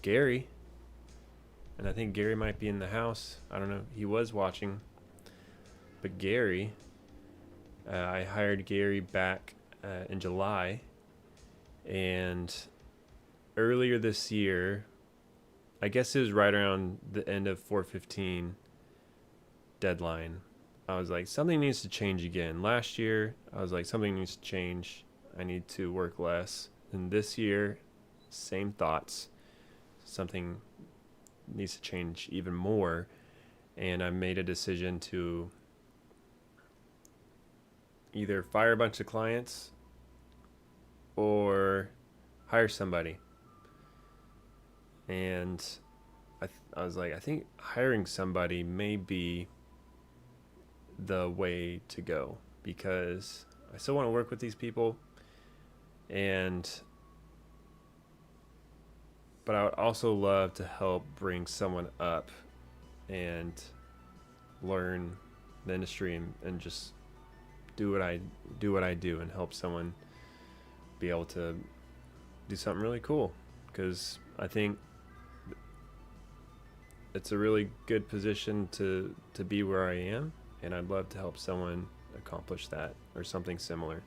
Gary. And I think Gary might be in the house. I don't know. He was watching. But Gary, I hired Gary back in July. And earlier this year, I guess it was right around the end of 4/15 deadline, I was like, something needs to change again. Last year, I was like, something needs to change. I need to work less. And this year, same thoughts. Something needs to change even more. And I made a decision to either fire a bunch of clients or hire somebody. And I was like, I think hiring somebody may be the way to go because I still want to work with these people, but I would also love to help bring someone up and learn the industry and just do what I do and help someone be able to do something really cool, because I think it's a really good position to be where I am, and I'd love to help someone accomplish that or something similar.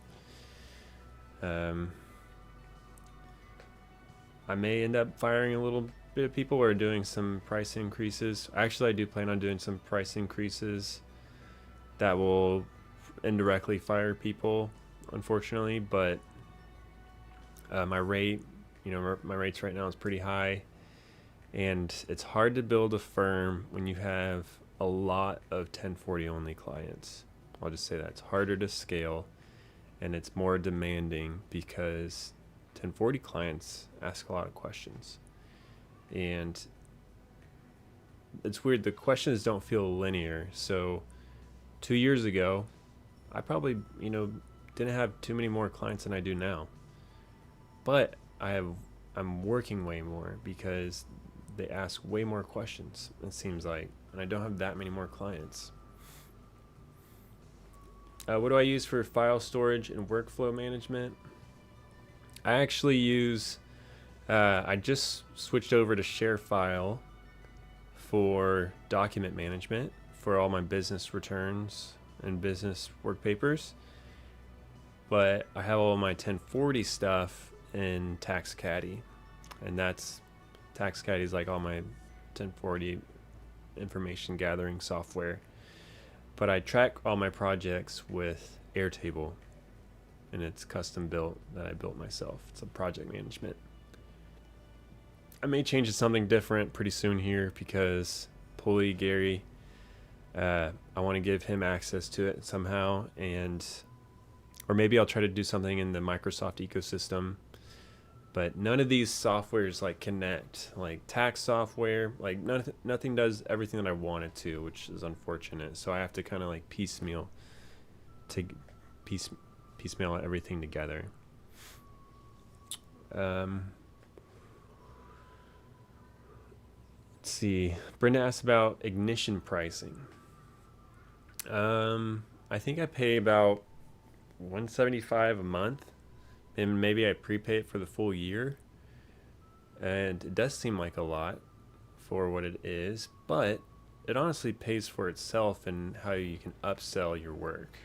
I may end up firing a little bit of people are doing some price increases. Actually, I do plan on doing some price increases that will indirectly fire people, unfortunately, but my rate, my rates right now is pretty high, and it's hard to build a firm when you have a lot of 1040 only clients. I'll just say that it's harder to scale, and it's more demanding because 1040 clients ask a lot of questions, and it's weird. The questions don't feel linear. So 2 years ago, I probably, didn't have too many more clients than I do now. But I'm working way more because they ask way more questions, it seems like, and I don't have that many more clients. What do I use for file storage and workflow management? I actually use, I just switched over to ShareFile for document management for all my business returns and business work papers. But I have all my 1040 stuff in TaxCaddy, and TaxCaddy is like all my 1040 information gathering software. But I track all my projects with Airtable, and it's custom built that I built myself. It's a project management. I may change to something different pretty soon here because Pulley Gary, I want to give him access to it somehow, or maybe I'll try to do something in the Microsoft ecosystem. But none of these softwares like connect, like tax software, like nothing does everything that I want it to, which is unfortunate. So I have to kind of like piecemeal everything together. Let's see. Brenda asked about ignition pricing. I think I pay about $175 a month, and maybe I prepay it for the full year, and it does seem like a lot for what it is, but it honestly pays for itself and how you can upsell your work.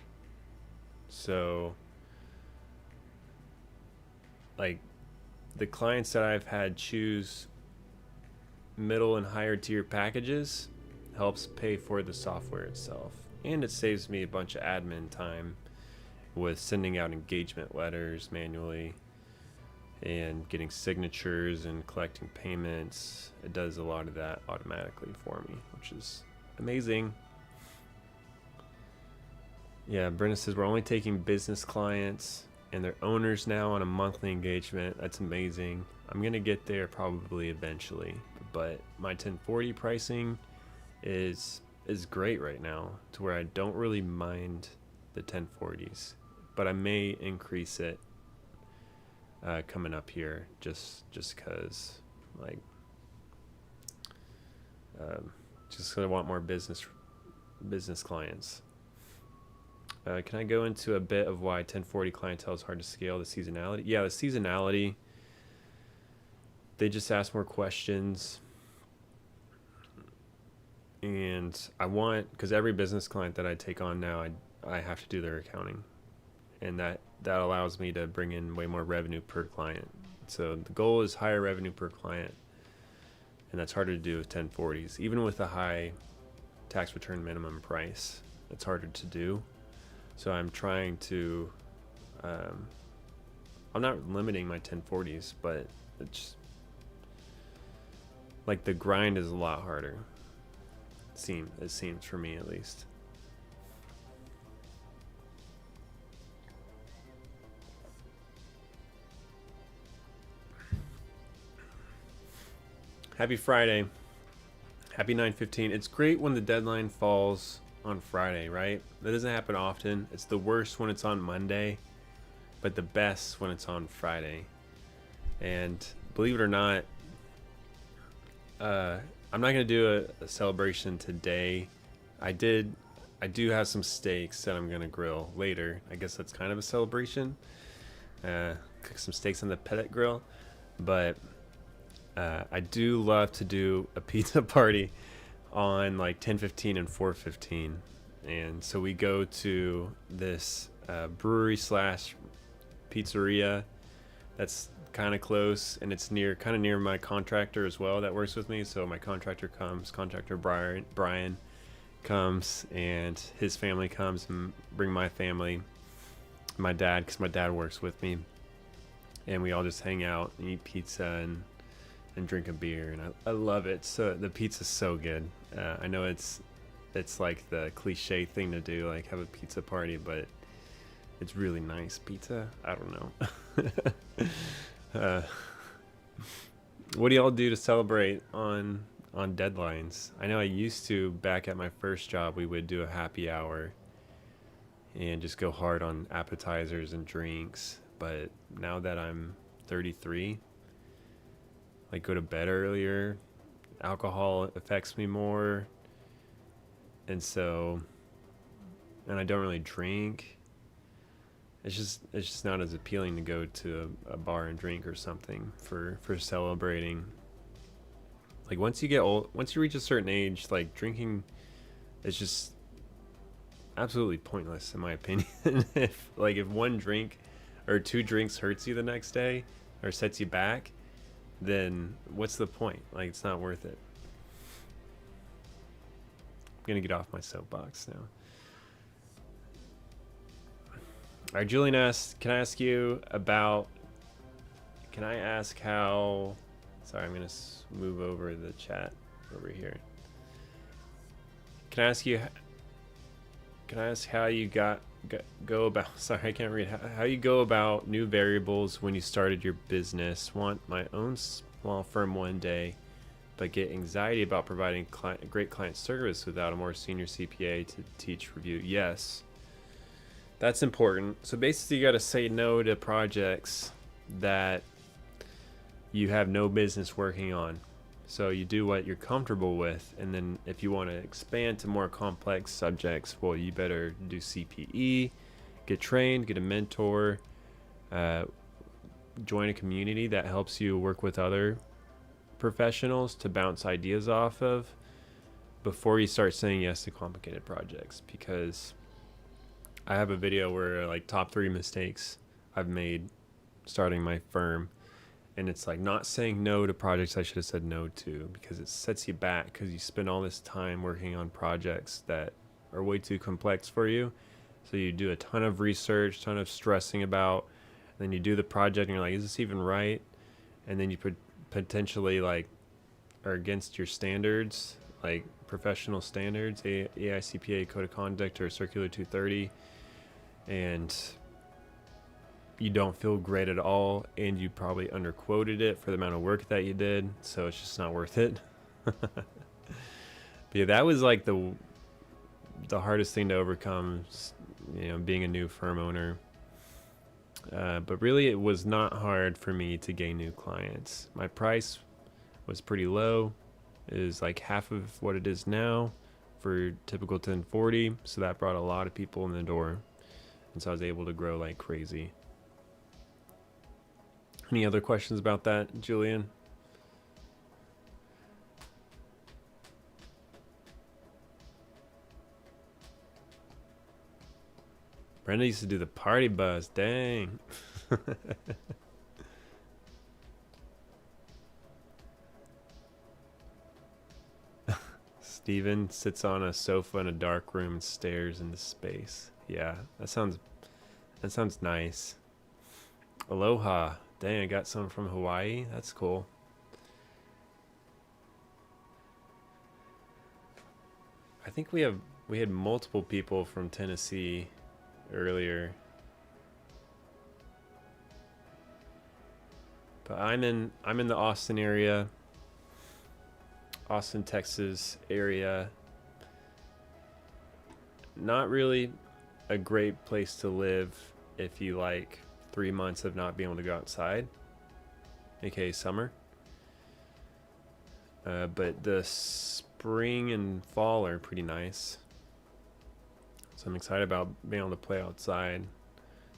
So like the clients that I've had choose middle and higher tier packages helps pay for the software itself, and it saves me a bunch of admin time with sending out engagement letters manually and getting signatures and collecting payments. It does a lot of that automatically for me, which is amazing. Yeah, Brenda says we're only taking business clients and their owners now on a monthly engagement. That's amazing. I'm gonna get there probably eventually, but my 1040 pricing is great right now to where I don't really mind the 1040s, but I may increase it coming up here just because like just because I want more business clients. Can I go into a bit of why 1040 clientele is hard to scale? The seasonality. Yeah, the seasonality. They just ask more questions. And because every business client that I take on now, I have to do their accounting. And that allows me to bring in way more revenue per client. So the goal is higher revenue per client. And that's harder to do with 1040s. Even with a high tax return minimum price, it's harder to do. So I'm trying to, I'm not limiting my 1040s, but it's like the grind is a lot harder. It seems for me at least. Happy Friday. Happy 9/15. It's great when the deadline falls on Friday, right? That doesn't happen often. It's the worst when it's on Monday, but the best when it's on Friday. And believe it or not, I'm not gonna do a celebration today. I do have some steaks that I'm gonna grill later. I guess that's kind of a celebration. Cook some steaks on the pellet grill, but I do love to do a pizza party on like 10:15 and 4:15, and so we go to this brewery / pizzeria that's kind of close, and it's kind of near my contractor as well that works with me. So my contractor Brian comes, and his family comes and bring my family, my dad, because my dad works with me, and we all just hang out and eat pizza and drink a beer, and I love it. So the pizza's so good. I know it's like the cliche thing to do, like have a pizza party, but it's really nice pizza. I don't know. What do y'all do to celebrate on deadlines? I know I used to, back at my first job, we would do a happy hour and just go hard on appetizers and drinks. But now that I'm 33, like go to bed earlier, alcohol affects me more, and I don't really drink. It's just not as appealing to go to a bar and drink or something for celebrating. Like once you reach a certain age, like drinking is just absolutely pointless in my opinion. if one drink or two drinks hurts you the next day or sets you back, then what's the point? Like, it's not worth it. I'm gonna get off my soapbox now. All right, Julian asked, can I ask how, sorry, I'm going to move over the chat over here. Can I ask how you go about, sorry, I can't read, how you go about new variables when you started your business? Want my own small firm one day, but get anxiety about providing great client service without a more senior CPA to teach review. Yes. That's important. So basically you got to say no to projects that you have no business working on. So you do what you're comfortable with, and then if you want to expand to more complex subjects, well, you better do CPE, get trained, get a mentor, join a community that helps you work with other professionals to bounce ideas off of before you start saying yes to complicated projects. Because I have a video where like top 3 mistakes I've made starting my firm, and it's like not saying no to projects I should have said no to, because it sets you back because you spend all this time working on projects that are way too complex for you. So you do a ton of research, ton of stressing about, and then you do the project and you're like, is this even right? And then you potentially like are against your standards, like professional standards, AICPA Code of Conduct or Circular 230, and you don't feel great at all, and you probably underquoted it for the amount of work that you did, so it's just not worth it. But yeah, that was like the hardest thing to overcome, being a new firm owner. But really it was not hard for me to gain new clients. My price was pretty low. It is like half of what it is now for typical 1040, so that brought a lot of people in the door, and so I was able to grow like crazy. Any other questions about that, Julian? Brenda used to do the party bus, dang. Steven sits on a sofa in a dark room and stares into space. Yeah, that sounds nice. Aloha. Dang, I got some from Hawaii. That's cool. I think we had multiple people from Tennessee earlier. But I'm in the Austin area. Austin, Texas area. Not really a great place to live if you like 3 months of not being able to go outside, aka summer. But the spring and fall are pretty nice. So I'm excited about being able to play outside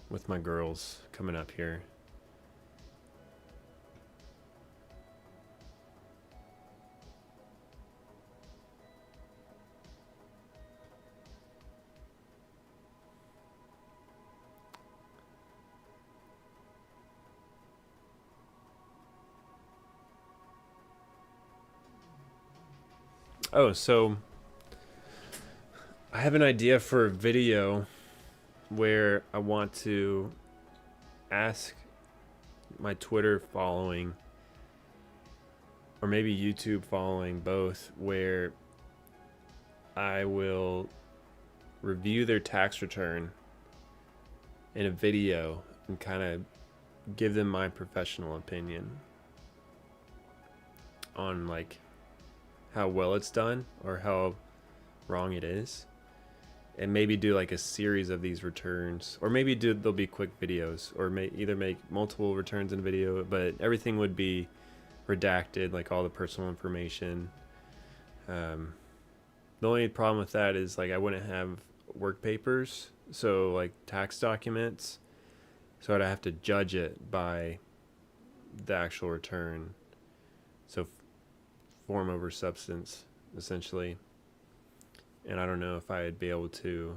with my girls coming up here. Oh, so I have an idea for a video where I want to ask my Twitter following, or maybe YouTube following, both, where I will review their tax return in a video and kind of give them my professional opinion on like how well it's done or how wrong it is, and maybe do like a series of these returns, or maybe they'll be quick videos, or either make multiple returns in video, but everything would be redacted, like all the personal information. The only problem with that is like I wouldn't have work papers, so like tax documents, so I'd have to judge it by the actual return. So form over substance, essentially. And I don't know if I'd be able to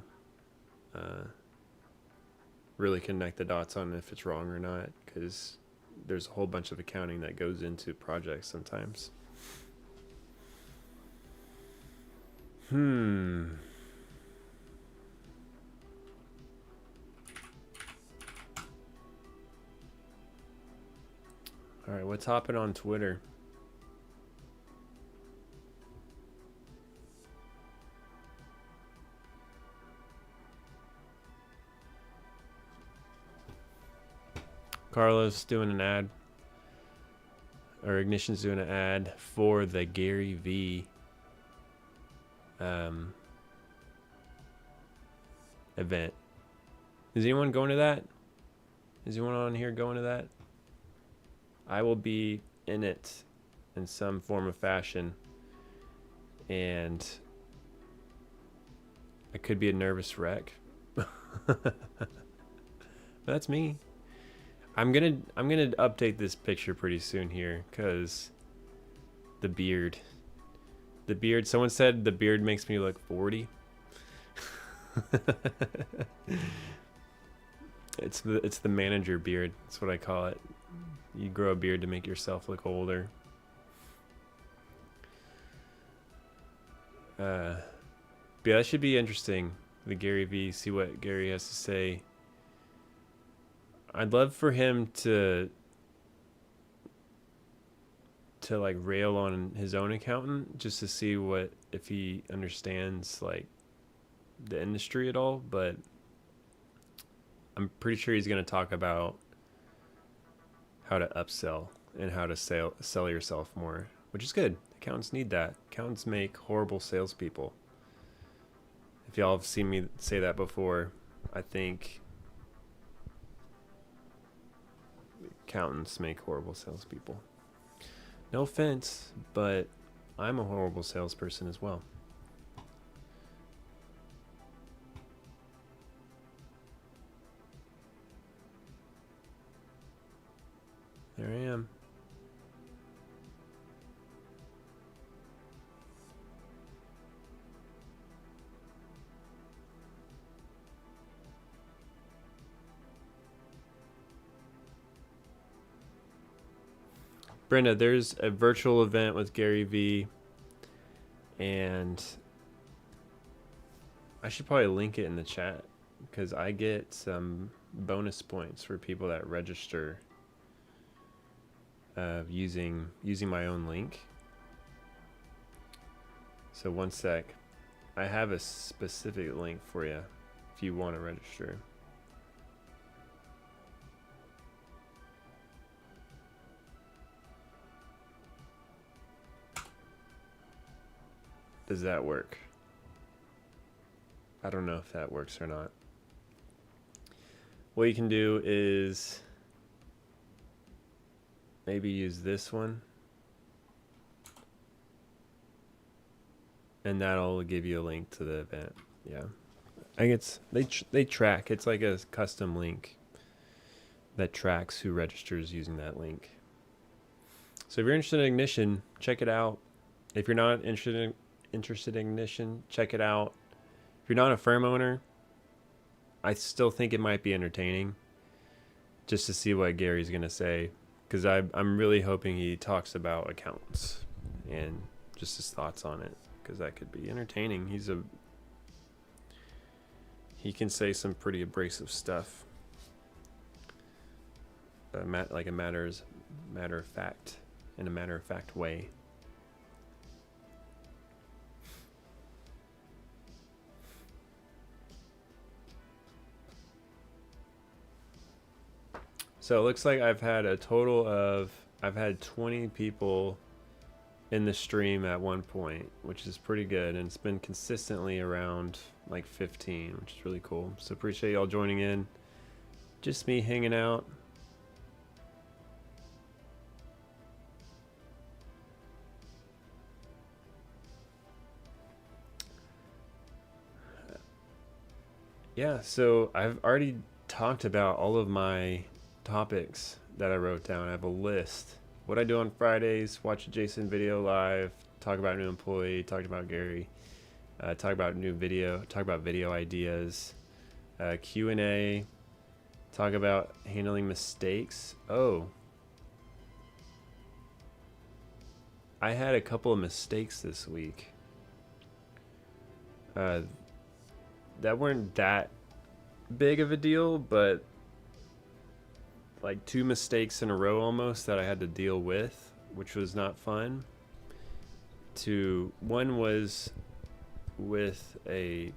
really connect the dots on if it's wrong or not, because there's a whole bunch of accounting that goes into projects sometimes. All right, what's hopping on Twitter? Carlos doing an ad, or Ignition's doing an ad for the Gary V event. Is anyone going to that? Is anyone on here going to that? I will be in it in some form of fashion, and I could be a nervous wreck. But that's me. I'm gonna update this picture pretty soon here, cause the beard. Someone said the beard makes me look 40. It's the manager beard. That's what I call it. You grow a beard to make yourself look older. But yeah, that should be interesting. The Gary V. See what Gary has to say. I'd love for him to like rail on his own accountant, just to see if he understands like the industry at all, but I'm pretty sure he's going to talk about how to upsell and how to sell yourself more, which is good. Accountants need that. Accountants make horrible salespeople. If y'all have seen me say that before, I think accountants make horrible salespeople. No offense, but I'm a horrible salesperson as well. There I am. Brenda, there's a virtual event with Gary V, and I should probably link it in the chat, because I get some bonus points for people that register using my own link. So one sec. I have a specific link for you if you want to register. Does that work? I don't know if that works or not. What you can do is maybe use this one, and that'll give you a link to the event. Yeah, I think they track. It's like a custom link that tracks who registers using that link. So if you're interested in Ignition, check it out. If you're not interested in Ignition, check it out. If you're not a firm owner, I still think it might be entertaining just to see what Gary's going to say, because I'm really hoping he talks about accountants and just his thoughts on it. because that could be entertaining. He can say some pretty abrasive stuff. Like a matter of fact, in a matter of fact way. So it looks like I've had 20 people in the stream at one point, which is pretty good, and it's been consistently around like 15, which is really cool. So appreciate y'all joining in. Just me hanging out. Yeah, so I've already talked about all of my topics that I wrote down. I have a list. What I do on Fridays: watch a Jason video live, talk about a new employee, talk about Gary, talk about video ideas, Q&A, talk about handling mistakes. Oh, I had a couple of mistakes this week that weren't that big of a deal, but like 2 mistakes in a row almost that I had to deal with, which was not fun. One was with a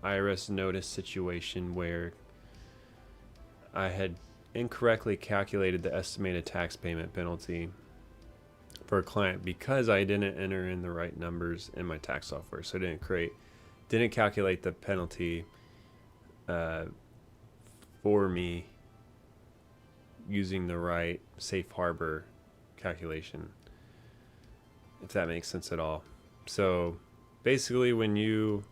IRS notice situation where I had incorrectly calculated the estimated tax payment penalty for a client because I didn't enter in the right numbers in my tax software. So I didn't calculate the penalty for me using the right safe harbor calculation, if that makes sense at all. So basically, when you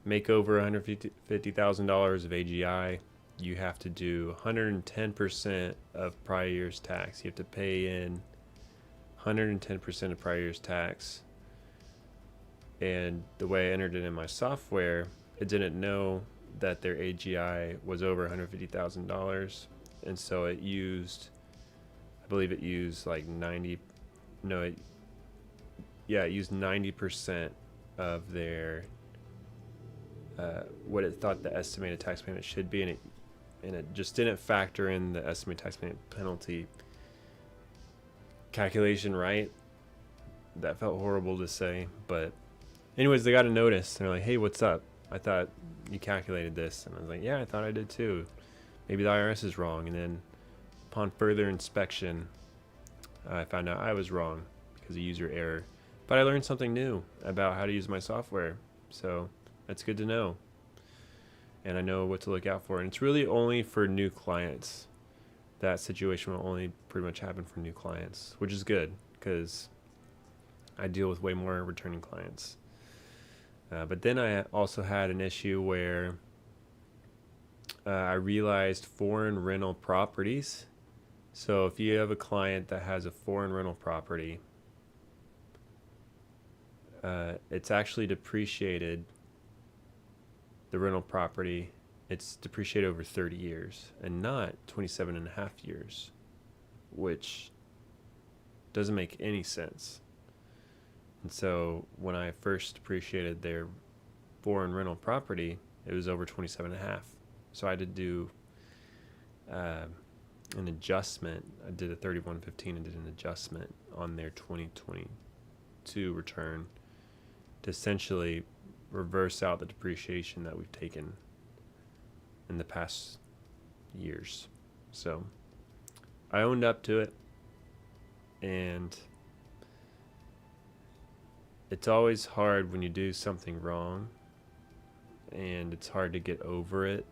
make over $150,000 of AGI, you have to do 110% of prior year's tax. You have to pay in 110% of prior year's tax. And the way I entered it in my software, it didn't know that their AGI was over $150,000. And so it used, I believe it used like it used 90% of their, what it thought the estimated tax payment should be, and it just didn't factor in the estimated tax payment penalty calculation right. That felt horrible to say, but anyways, they got a notice. They're like, "Hey, what's up? I thought you calculated this." And I was like, "Yeah, I thought I did too. Maybe the IRS is wrong." And then upon further inspection, I found out I was wrong because of user error. But I learned something new about how to use my software. So that's good to know. And I know what to look out for. And it's really only for new clients. That situation will only pretty much happen for new clients, which is good because I deal with way more returning clients. But then I also had an issue where I realized foreign rental properties. So if you have a client that has a foreign rental property, it's actually depreciated, the rental property, it's depreciated over 30 years and not 27 and a half years, which doesn't make any sense. And so when I first depreciated their foreign rental property, it was over 27 and a half. So I had to do an adjustment. I did a 3115 and did an adjustment on their 2022 return to essentially reverse out the depreciation that we've taken in the past years. So I owned up to it, and it's always hard when you do something wrong, and it's hard to get over it.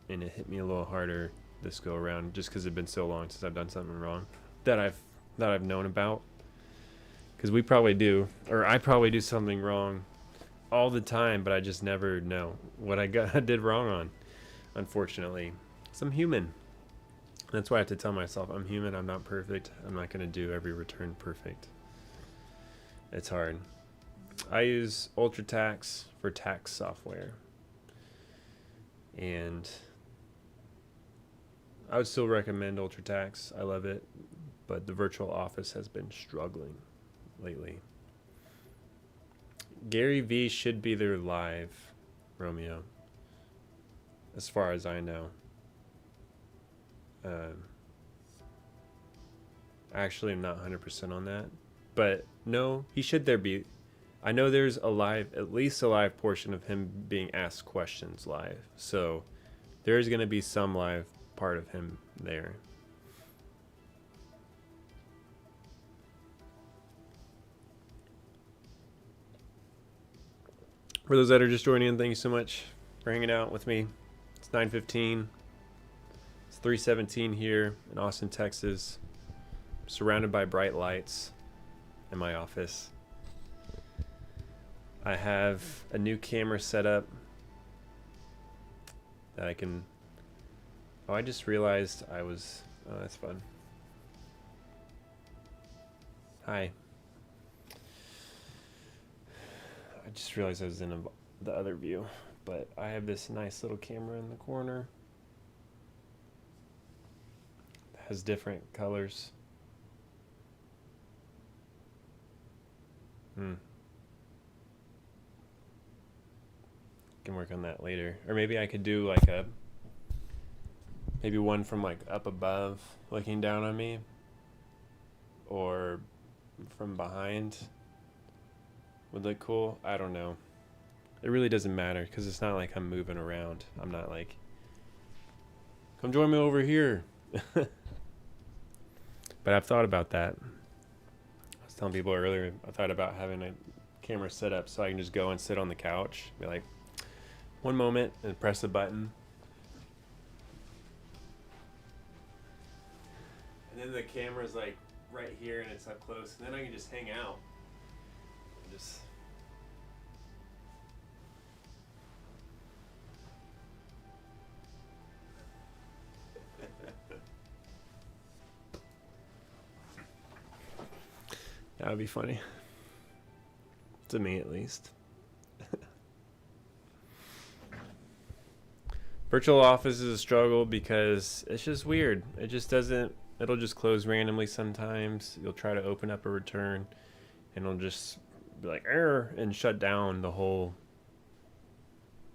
And it hit me a little harder this go around just because it's been so long since I've done something wrong that I've known about. Because we probably do, or I probably do something wrong all the time, but I just never know what I did wrong on, unfortunately. So I'm human. That's why I have to tell myself I'm human, I'm not perfect, I'm not going to do every return perfect. It's hard. I use UltraTax for tax software, and I would still recommend UltraTax. I love it, but the virtual office has been struggling lately. Gary V should be there live, Romeo. As far as I know. Actually, I'm not 100% on that. But no, he should there be. I know there's a live, at least a live portion of him being asked questions live. So there's going to be some live part of him there. For those that are just joining in, thank you so much for hanging out with me. It's 9:15. It's 3:17 here in Austin, Texas. I'm surrounded by bright lights in my office. I have a new camera set up that I can... Oh, I just realized I was... Oh, that's fun. Hi. I just realized I was in the other view, but I have this nice little camera in the corner. It has different colors. Can work on that later. Or maybe I could do like maybe one from like up above looking down on me, or from behind would look cool. I don't know. It really doesn't matter because it's not like I'm moving around. I'm not like, come join me over here. But I've thought about that. I was telling people earlier, I thought about having a camera set up so I can just go and sit on the couch, be like, one moment, and press a button. And then the camera's like right here and it's up close, and then I can just hang out. And just... That would be funny. To me, at least. Virtual office is a struggle because it's just weird. It just doesn't... It'll just close randomly sometimes. You'll try to open up a return, and it'll just be like, error, and shut down the whole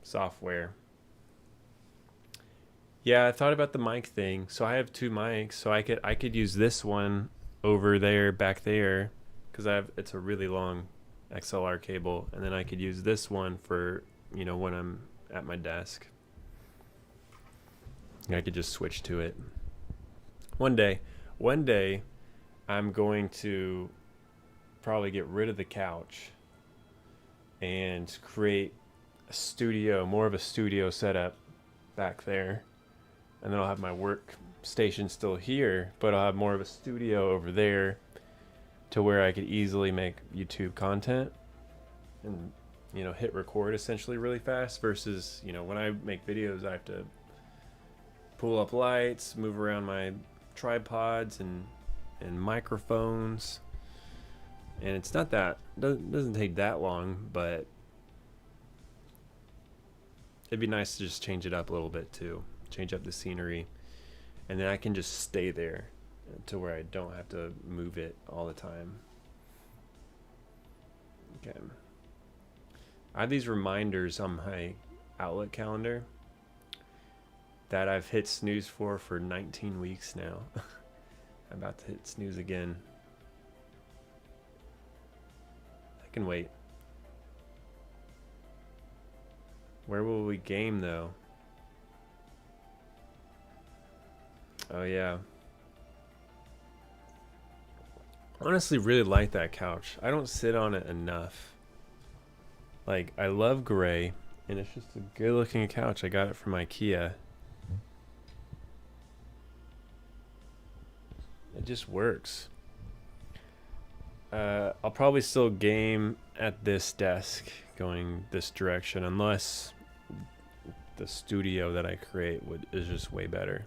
software. Yeah, I thought about the mic thing. So I have two mics, so I could use this one over there, back there, because it's a really long XLR cable, and then I could use this one for, you know, when I'm at my desk. I could just switch to it. One day, I'm going to probably get rid of the couch and create a studio, more of a studio setup back there. And then I'll have my workstation still here, but I'll have more of a studio over there to where I could easily make YouTube content and, you know, hit record essentially really fast versus, you know, when I make videos, I have to pull up lights, move around my tripods and microphones, and it's not that doesn't take that long, but it'd be nice to just change it up a little bit too, change up the scenery, and then I can just stay there to where I don't have to move it all the time. Okay, I have these reminders on my Outlook calendar that I've hit snooze for 19 weeks now. I'm about to hit snooze again. I can wait. Where will we game though? Oh yeah. Honestly, really like that couch. I don't sit on it enough. Like, I love gray, and it's just a good looking couch. I got it from IKEA. It just works. I'll probably still game at this desk going this direction unless the studio that I create is just way better.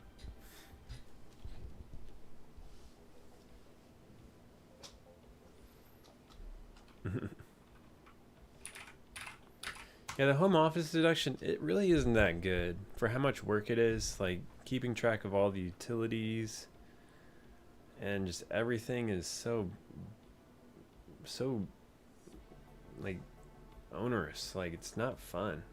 Yeah, the home office deduction, it really isn't that good for how much work it is, like keeping track of all the utilities. And just everything is so like onerous. Like, it's not fun.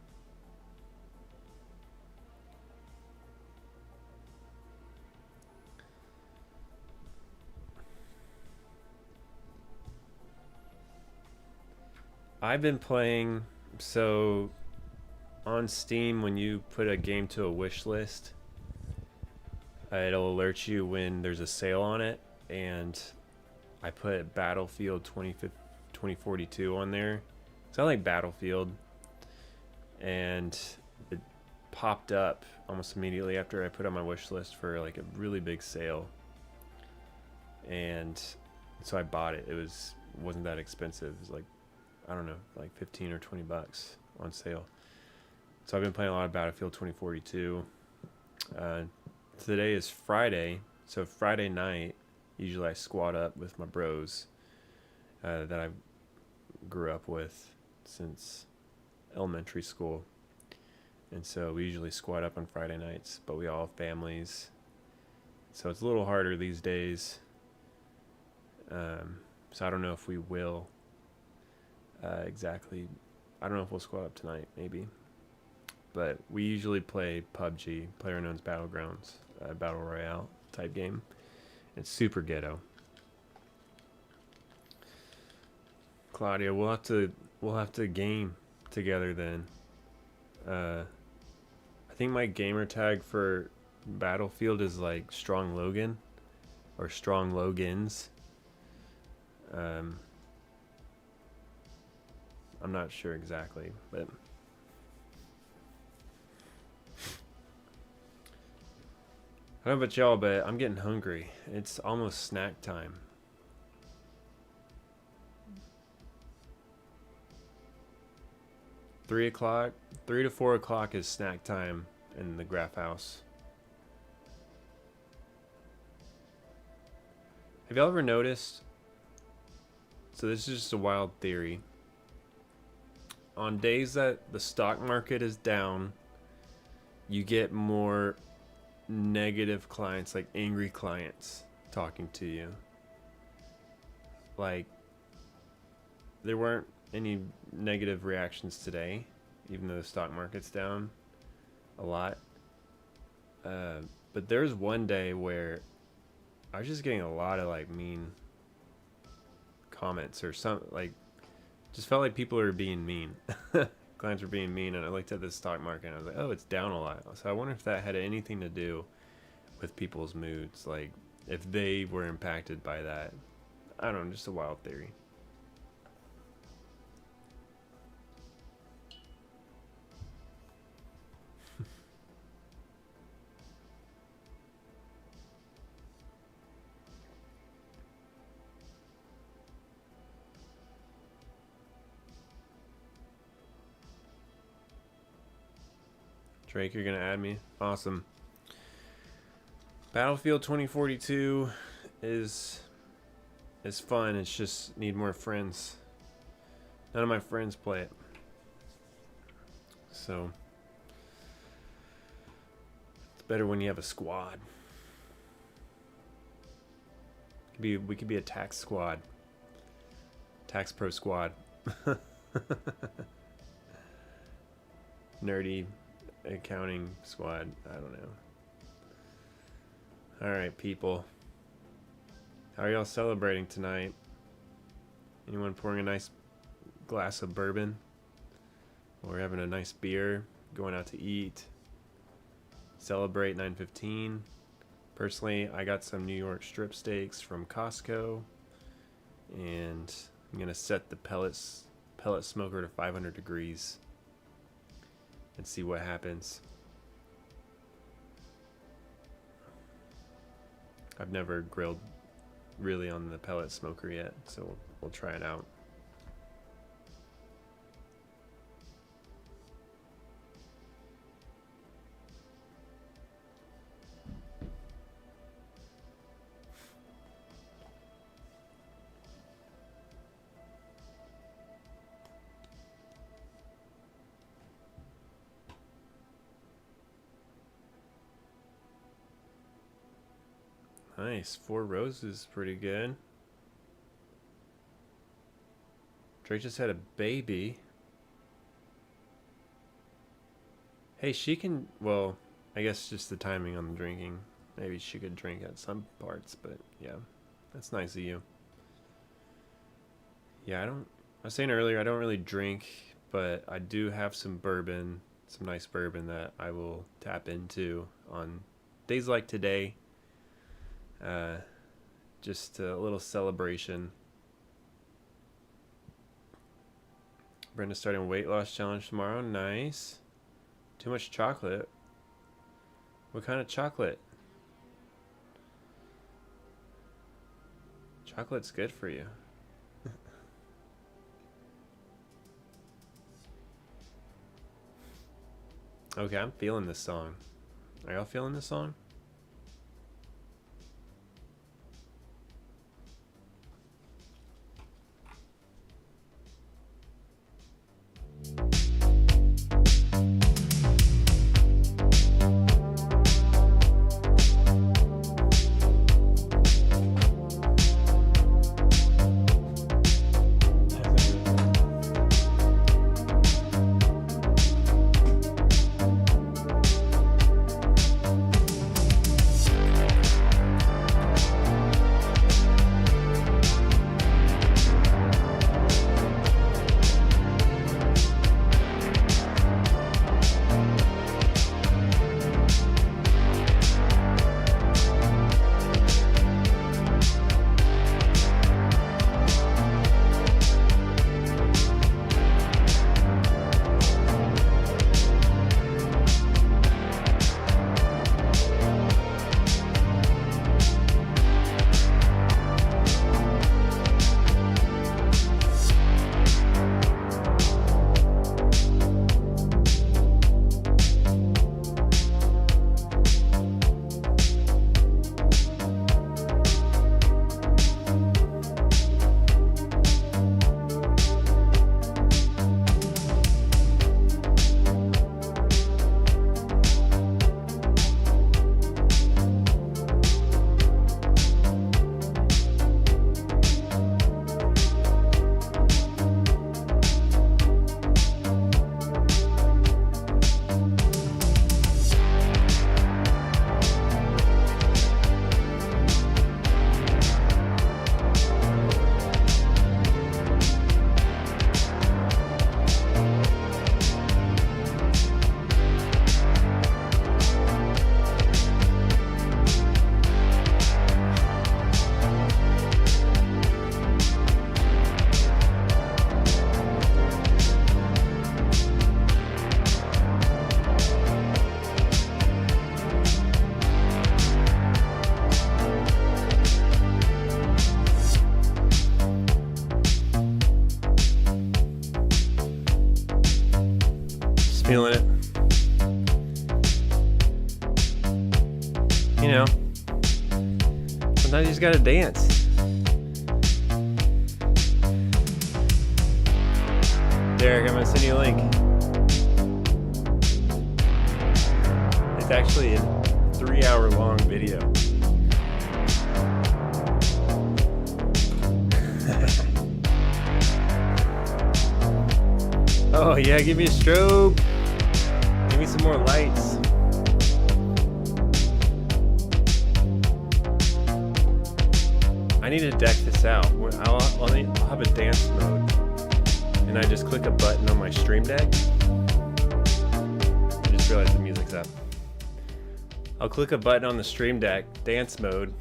I've been playing, so on Steam, when you put a game to a wish list, it'll alert you when there's a sale on it, and I put Battlefield 2042 on there. So I like Battlefield, and it popped up almost immediately after I put on my wish list for like a really big sale, and so I bought it. Wasn't that expensive. It was like, I don't know, like 15 or 20 bucks on sale. So I've been playing a lot of Battlefield 2042. Today is Friday, so Friday night, usually I squad up with my bros that I grew up with since elementary school. And so we usually squad up on Friday nights, but we all have families. So it's a little harder these days. So I don't know if we will exactly. I don't know if we'll squad up tonight, maybe. But we usually play PUBG, PlayerUnknown's Battlegrounds, Battle Royale type game. It's super ghetto. Claudia, we'll have to game together then. I think my gamer tag for Battlefield is like Strong Logan or Strong Logans. I'm not sure exactly, but I don't know about y'all, but I'm getting hungry. It's almost snack time. Three to 4 o'clock is snack time in the Graf house. Have y'all ever noticed? So this is just a wild theory. On days that the stock market is down, you get more negative clients, like angry clients talking to you. Like, there weren't any negative reactions today, even though the stock market's down a lot. But there's one day where I was just getting a lot of like mean comments or like just felt like people are being mean. Clients were being mean, and I looked at the stock market and I was like, oh, it's down a lot. So I wonder if that had anything to do with people's moods, like if they were impacted by that. I don't know, just a wild theory. Drake, you're gonna add me? Awesome. Battlefield 2042 is fun. It's just need more friends. None of my friends play it. So it's better when you have a squad. We could be a tax squad. Tax pro squad. Nerdy accounting squad. I don't know. Alright, people. How are y'all celebrating tonight? Anyone pouring a nice glass of bourbon? Or having a nice beer? Going out to eat? Celebrate 9/15. Personally, I got some New York strip steaks from Costco. And I'm going to set the pellet smoker to 500 degrees. And see what happens. I've never grilled really on the pellet smoker yet, so we'll try it out. Nice, 4 roses, pretty good. Drake just had a baby. Hey, she can. Well, I guess just the timing on the drinking. Maybe she could drink at some parts, but yeah, that's nice of you. Yeah, I was saying earlier, I don't really drink, but I do have some bourbon, some nice bourbon that I will tap into on days like today. Just a little celebration. Brenda's starting a weight loss challenge tomorrow. Nice. Too much chocolate. What kind of chocolate? Chocolate's good for you. Okay, I'm feeling this song. Are y'all feeling this song? Feeling it. You know, sometimes you just gotta dance. Derek, I'm gonna send you a link. It's actually a 3-hour long video. Oh yeah, give me a strobe. Give me some more lights. I need to deck this out. I'll have a dance mode. And I just click a button on my Stream Deck. I just realized the music's up. I'll click a button on the Stream Deck, dance mode.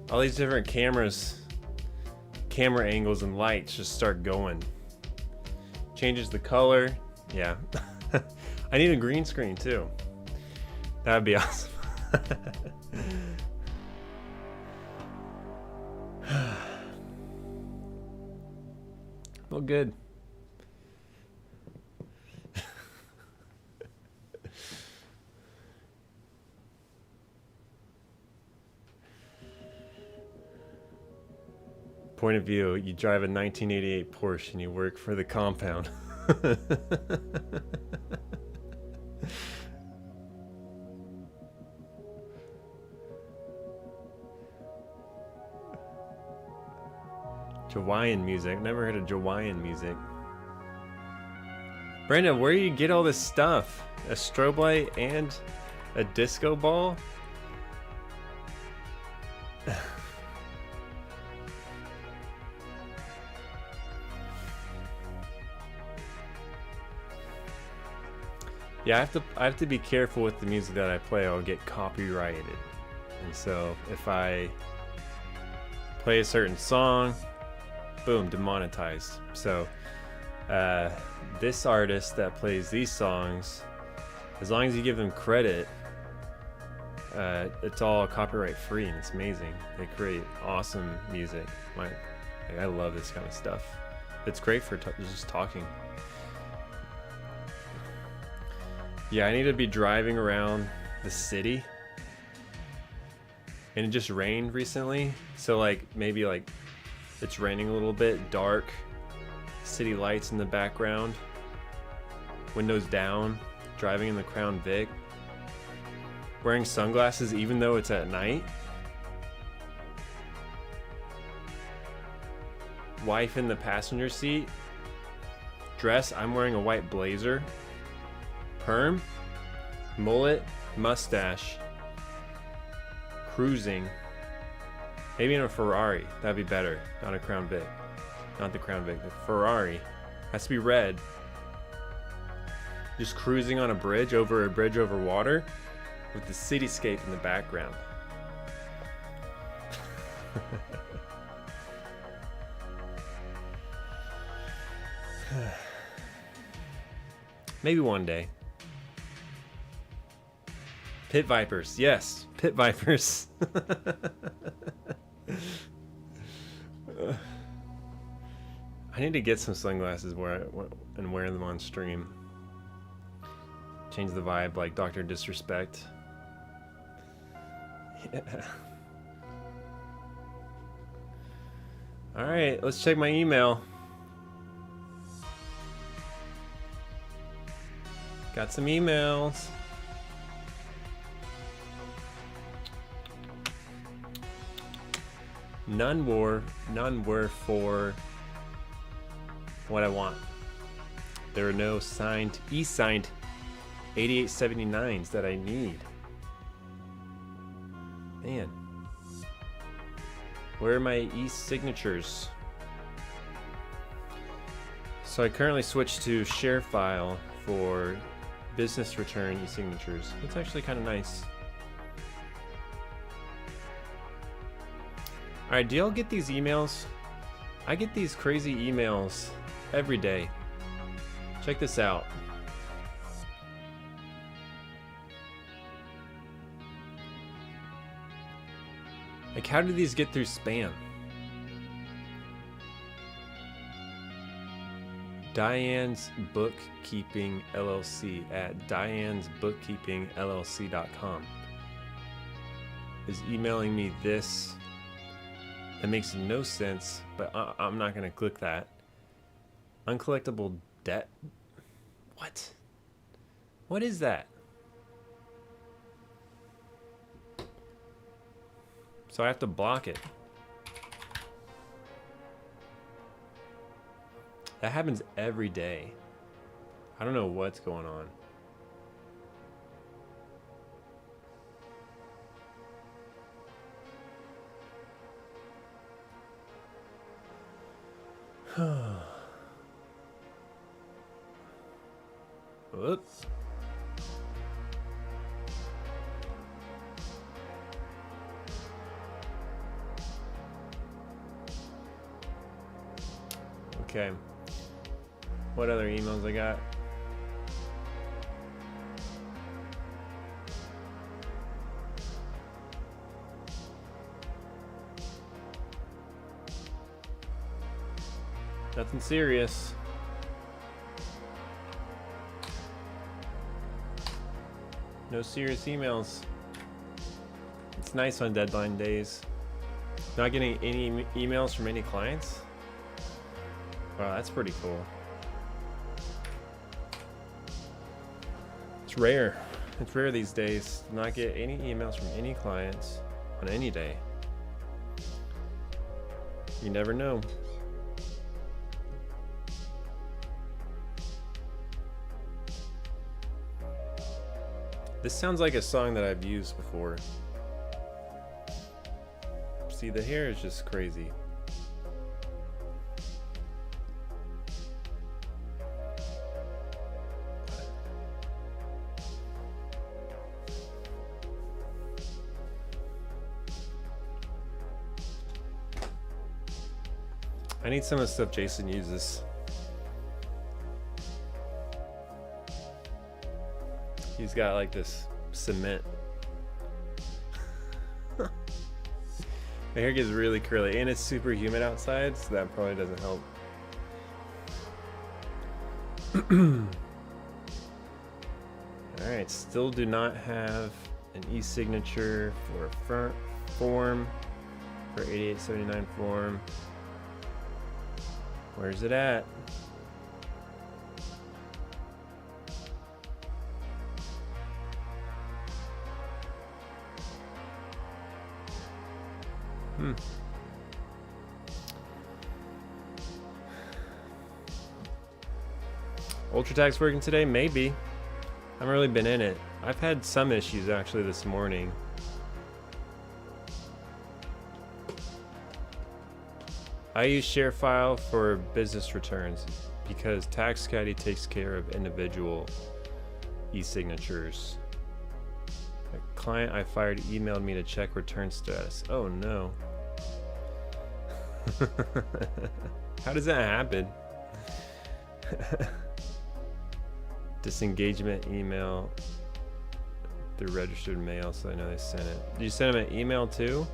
All these different cameras, camera angles and lights just start going. Changes the color. Yeah. I need a green screen too. That would be awesome. Well, good. Point of view, you drive a 1988 Porsche and you work for the compound. Hawaiian music. Never heard of Hawaiian music. Brenda, where do you get all this stuff? A strobe light and a disco ball? Yeah, I have to be careful with the music that I play. I'll get copyrighted. And so if I play a certain song, boom, demonetized. So this artist that plays these songs, as long as you give them credit, it's all copyright free, and it's amazing. They create awesome music. I love this kind of stuff. It's great for just talking. Yeah, I need to be driving around the city, and it just rained recently, so like maybe like it's raining a little bit, dark, city lights in the background, windows down, driving in the Crown Vic, wearing sunglasses even though it's at night, wife in the passenger seat, dress, I'm wearing a white blazer, perm, mullet, mustache, cruising, maybe in a Ferrari. That'd be better. Not a Crown Vic. Not the Crown Vic. The Ferrari has to be red. Just cruising on a bridge over water with the cityscape in the background. Maybe one day. Pit Vipers, yes, Pit Vipers. I need to get some sunglasses and wear them on stream. Change the vibe like Dr. Disrespect. Yeah. All right, let's check my email. Got some emails. None were for what I want. There are no e-signed 8879s that I need. Man. Where are my e-signatures? So I currently switched to share file for business return e-signatures. It's actually kind of nice. Alright, do y'all get these emails? I get these crazy emails every day. Check this out. Like, how do these get through spam? Diane's Bookkeeping LLC at dianesbookkeepingllc.com is emailing me this. It makes no sense, but I'm not going to click that. Uncollectible debt? What? What is that? So I have to block it. That happens every day. I don't know what's going on. Whoops. Okay. What other emails I got? Nothing serious. No serious emails. It's nice on deadline days. Not getting any emails from any clients? Wow, that's pretty cool. It's rare. It's rare these days to not get any emails from any clients on any day. You never know. This sounds like a song that I've used before. See, the hair is just crazy. I need some of the stuff Jason uses. He's got like this cement. My hair gets really curly and it's super humid outside, so that probably doesn't help. Alright, still do not have an e-signature for a form, for 8879 form. Where's it at? UltraTax working today? Maybe. I haven't really been in it. I've had some issues actually this morning. I use ShareFile for business returns because TaxCaddy takes care of individual e-signatures. A client I fired emailed me to check return status. Oh no. How does that happen? Disengagement email through registered mail, so I know they sent it. Did you send them an email too?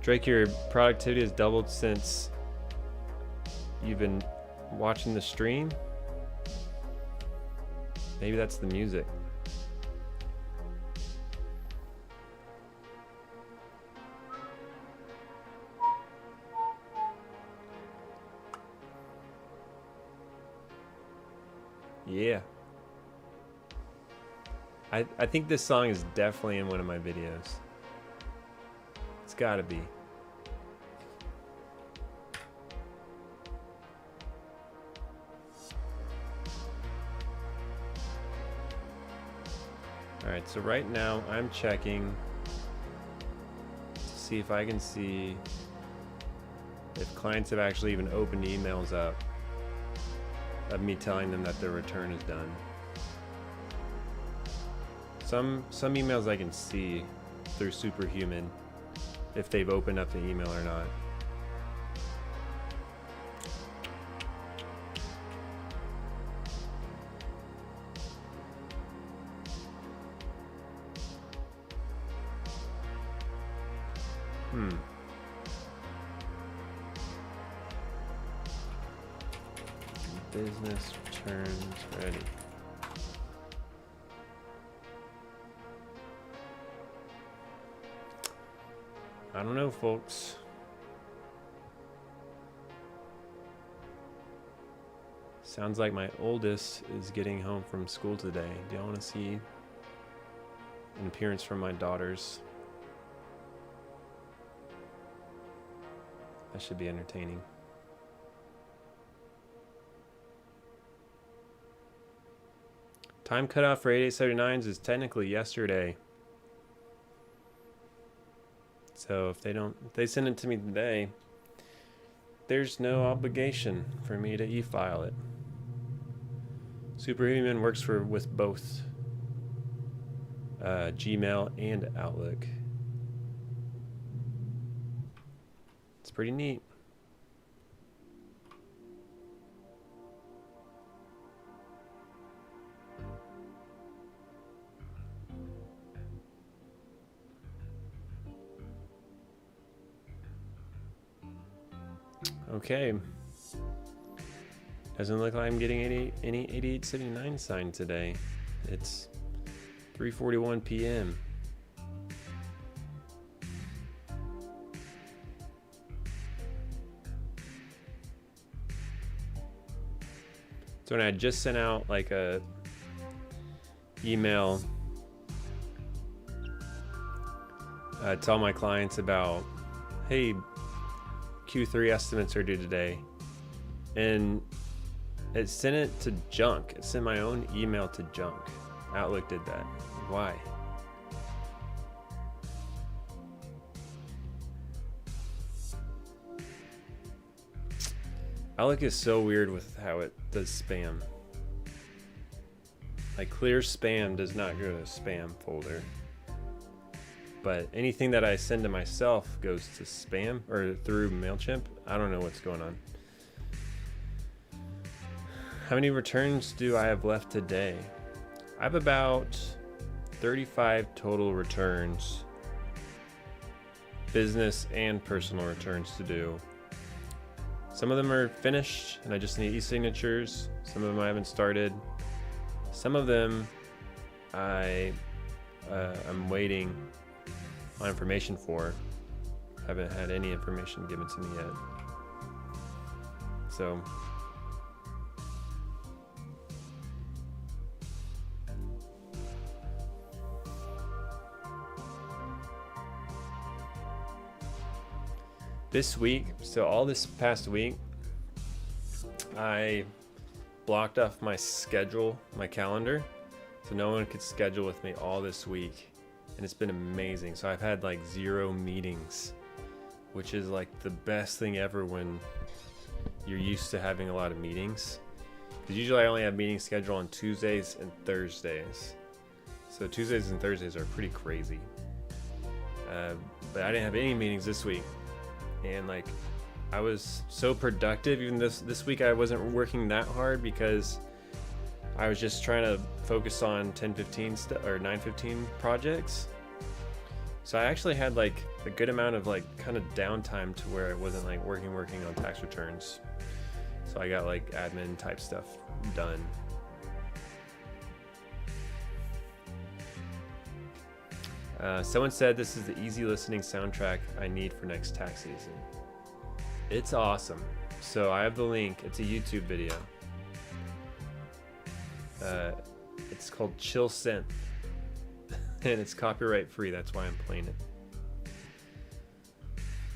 Drake, your productivity has doubled since you've been watching the stream. Maybe that's the music. Yeah. I think this song is definitely in one of my videos. It's gotta be. Alright, so right now I'm checking to see if I can see if clients have actually even opened emails up of me telling them that their return is done. Some emails I can see through Superhuman if they've opened up the email or not. Business returns ready. I don't know, folks. Sounds like my oldest is getting home from school today. Do y'all want to see an appearance from my daughters? That should be entertaining. Time cutoff for 8879s is technically yesterday. So if they send it to me today, there's no obligation for me to e-file it. Superhuman works with both Gmail and Outlook. It's pretty neat. Okay. Doesn't look like I'm getting any 8879 signed today. It's 3:41 p.m. So when I just sent out like a email to all my clients about, hey, Q3 estimates are due today. And it sent it to junk. It sent my own email to junk. Outlook did that. Why? Outlook is so weird with how it does spam. Like clear spam does not go to the spam folder. But anything that I send to myself goes to spam or through MailChimp. I don't know what's going on. How many returns do I have left today? I have about 35 total returns. Business and personal returns to do. Some of them are finished and I just need e-signatures. Some of them I haven't started. Some of them I'm waiting on information for. Haven't had any information given to me yet. So this week, so all this past week, I blocked off my schedule, my calendar, so no one could schedule with me all this week. And it's been amazing. So I've had like 0 meetings, which is like the best thing ever when you're used to having a lot of meetings. Because usually I only have meetings scheduled on Tuesdays and Thursdays. So Tuesdays and Thursdays are pretty crazy. But I didn't have any meetings this week. And like I was so productive. Even this week I wasn't working that hard because I was just trying to focus on 1015 or 915 projects. So I actually had like a good amount of like kind of downtime to where I wasn't like working on tax returns. So I got like admin type stuff done. Someone said this is the easy listening soundtrack I need for next tax season. It's awesome. So I have the link. It's a YouTube video. It's called Chill Synth. And it's copyright free. That's why I'm playing it.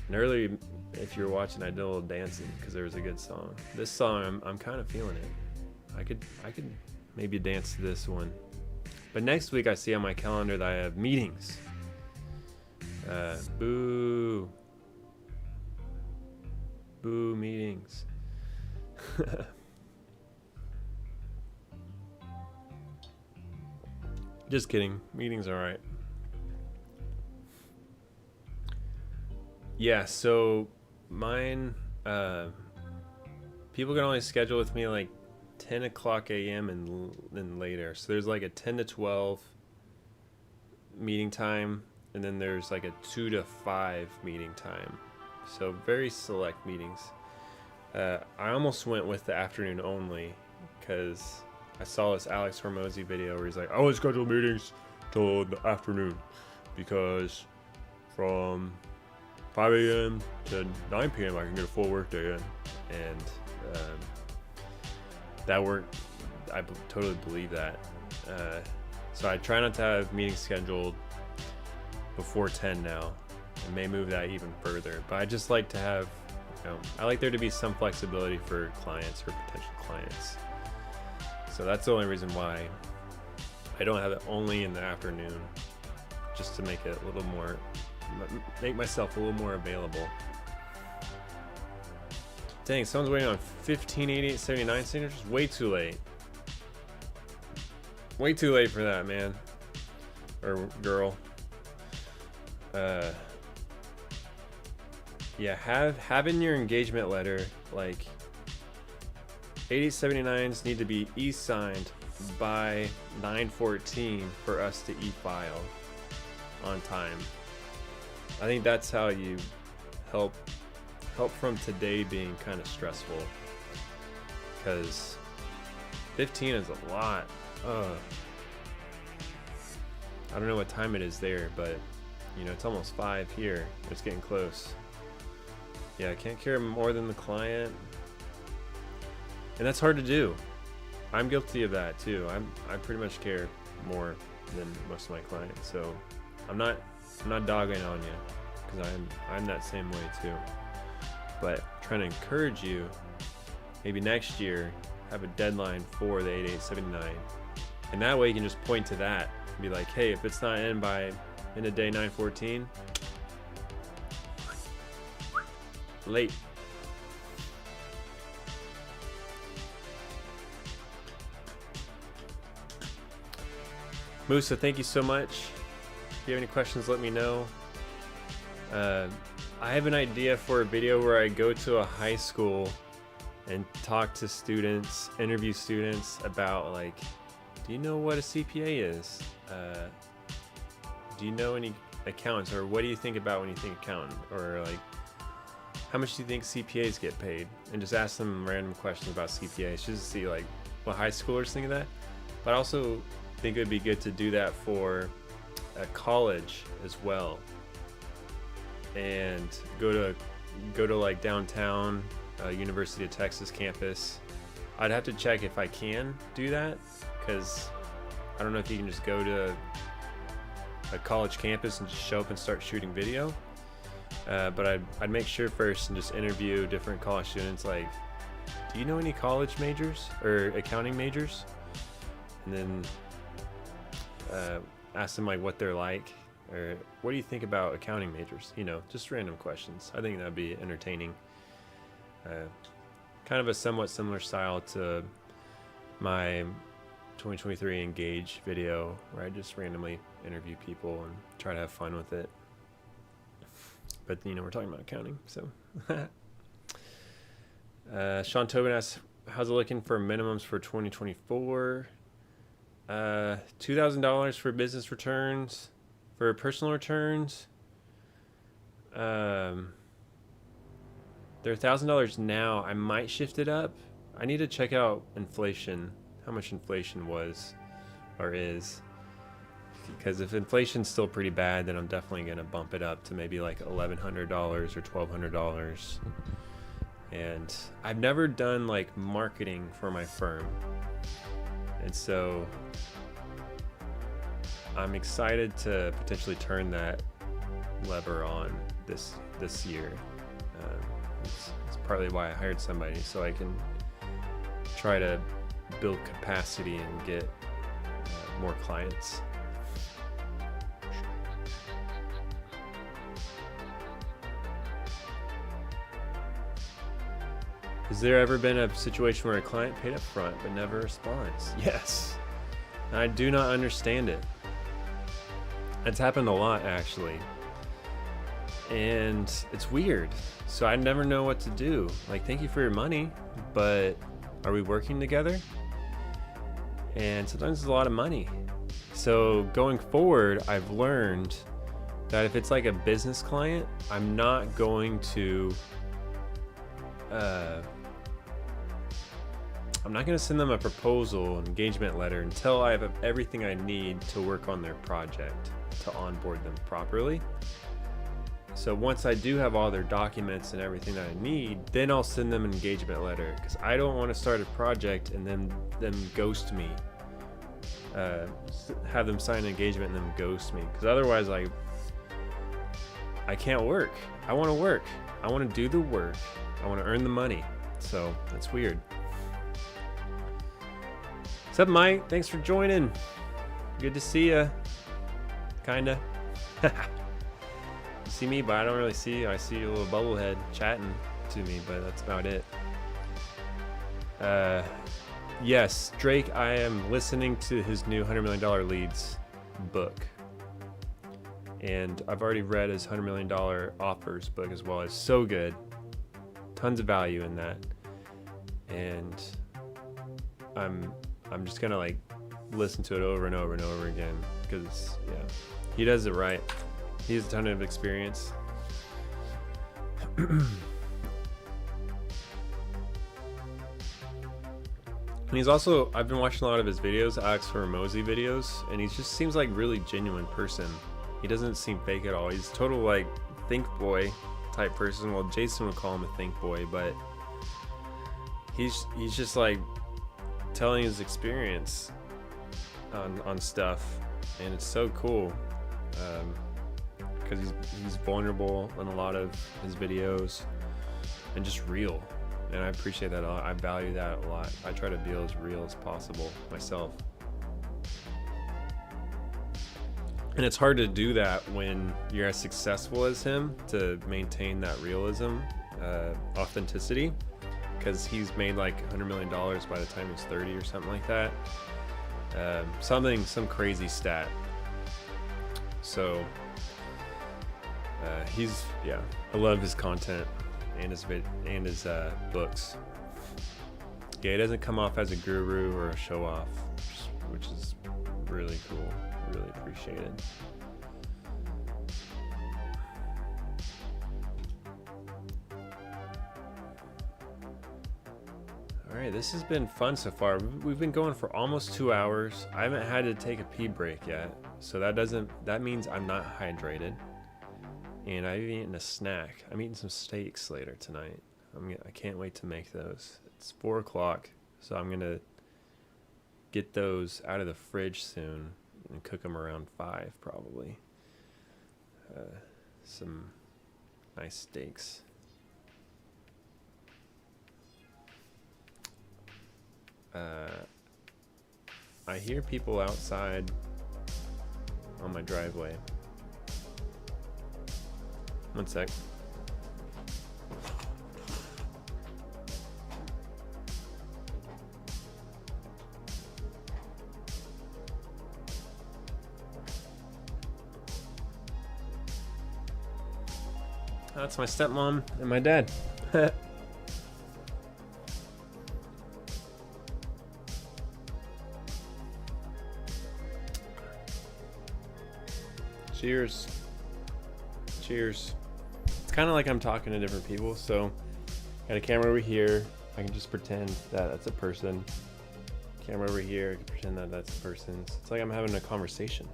And earlier, if you're watching, I did a little dancing because there was a good song. This song, I'm kind of feeling it. I could maybe dance to this one. But next week I see on my calendar that I have meetings. Boo. Boo meetings. Just kidding. Meetings are alright. Yeah, so mine, people can only schedule with me like 10 o'clock a.m. and later. So there's like a 10 to 12 meeting time, and then there's like a 2 to 5 meeting time. So very select meetings. I almost went with the afternoon only because I saw this Alex Hormozy video where he's like, I only schedule meetings till the afternoon because from 5 a.m. to 9 p.m. I can get a full work day in. And that worked. I totally believe that. So I try not to have meetings scheduled before 10 now. I may move that even further. But I just like to have, I like there to be some flexibility for clients or potential clients. So that's the only reason why I don't have it only in the afternoon, just to make it a little more, make myself a little more available. Dang, someone's waiting on 158879 signatures. Way too late. Way too late for that, man. Or girl. Yeah, have in your engagement letter, like, 8879s need to be e-signed by 9/14 for us to e-file on time. I think that's how you help from today being kind of stressful, because 15 is a lot. I don't know what time it is there, but it's almost 5 here. It's getting close. Yeah, I can't care more than the client. And that's hard to do. I'm guilty of that too. I pretty much care more than most of my clients. So I'm not dogging on you, because I'm that same way too. but I'm trying to encourage you, maybe next year, have a deadline for the 8879. And that way you can just point to that and be like, hey, if it's not in by end of day 914, late. Musa, thank you so much. If you have any questions, let me know. I have an idea for a video where I go to a high school and talk to students, interview students about, like, do you know what a CPA is? Do you know any accountants, or what do you think about when you think accountant? Or like, how much do you think CPAs get paid? And just ask them random questions about CPAs, just to see like what high schoolers think of that. But I also think it would be good to do that for a college as well, and go to like downtown University of Texas campus. I'd have to check if I can do that, because I don't know if you can just go to a college campus and just show up and start shooting video. But I'd make sure first and just interview different college students, like, do you know any college majors or accounting majors? And then ask them like what they're like, or what do you think about accounting majors? You know, just random questions. I think that'd be entertaining. Kind of a somewhat similar style to my 2023 Engage video, where I just randomly interview people and try to have fun with it. But, you know, we're talking about accounting, so. Sean Tobin asks, how's it looking for minimums for 2024? $2,000 for business returns. For personal returns, they're $1,000 now. I might shift it up. I need to check out inflation, how much inflation was or is. Because if inflation's still pretty bad, then I'm definitely going to bump it up to maybe like $1,100 or $1,200. And I've never done like marketing for my firm. And so I'm excited to potentially turn that lever on this year. It's partly why I hired somebody, so I can try to build capacity and get more clients. Has there ever been a situation where a client paid up front but never responds? Yes. I do not understand it. It's happened a lot, actually. And it's weird. So I never know what to do. Like, thank you for your money, but are we working together? And sometimes it's a lot of money. So going forward, I've learned that if it's like a business client, I'm not going to send them a proposal, an engagement letter, until I have everything I need to work on their project, to onboard them properly. So once I do have all their documents and everything that I need, then I'll send them an engagement letter, because I don't want to start a project and then them ghost me. Have them sign an engagement and then ghost me, because otherwise I can't work. I want to work. I want to do the work. I want to earn the money. So that's weird. What's up, Mike? Thanks for joining. Good to see you. Kinda. You see me, but I don't really see you. I see your little bubble head chatting to me, but that's about it. Yes, Drake, I am listening to his new $100 Million Leads book. And I've already read his $100 Million Offers book as well. It's so good. Tons of value in that. And I'm just gonna like listen to it over and over and over again, because yeah, he does it right. He has a ton of experience. And he's also, I've been watching a lot of his videos, Alex Hormozy videos, and he just seems like really genuine person. He doesn't seem fake at all. He's total like think boy type person. Well, Jason would call him a think boy, but he's just like telling his experience on stuff, and it's so cool, because he's vulnerable in a lot of his videos, and just real. And I appreciate that a lot. I value that a lot. I try to be as real as possible myself. And it's hard to do that when you're as successful as him, to maintain that realism, authenticity, because he's made like $100 million by the time he's 30 or something like that. Some crazy stat. So I love his content and his books. Yeah, he doesn't come off as a guru or a show off, which is really cool. Really appreciated. All right, this has been fun so far. We've been going for almost 2 hours. I haven't had to take a pee break yet, so that means I'm not hydrated. And I've eaten a snack. I'm eating some steaks later tonight. I can't wait to make those. It's 4 o'clock, so I'm gonna get those out of the fridge soon and cook them around 5 probably. Some nice steaks. I hear people outside on my driveway. One sec. That's my stepmom and my dad. Cheers. Cheers. It's kind of like I'm talking to different people, so got a camera over here. I can just pretend that that's a person. Camera over here, I can pretend that that's a person. So it's like I'm having a conversation.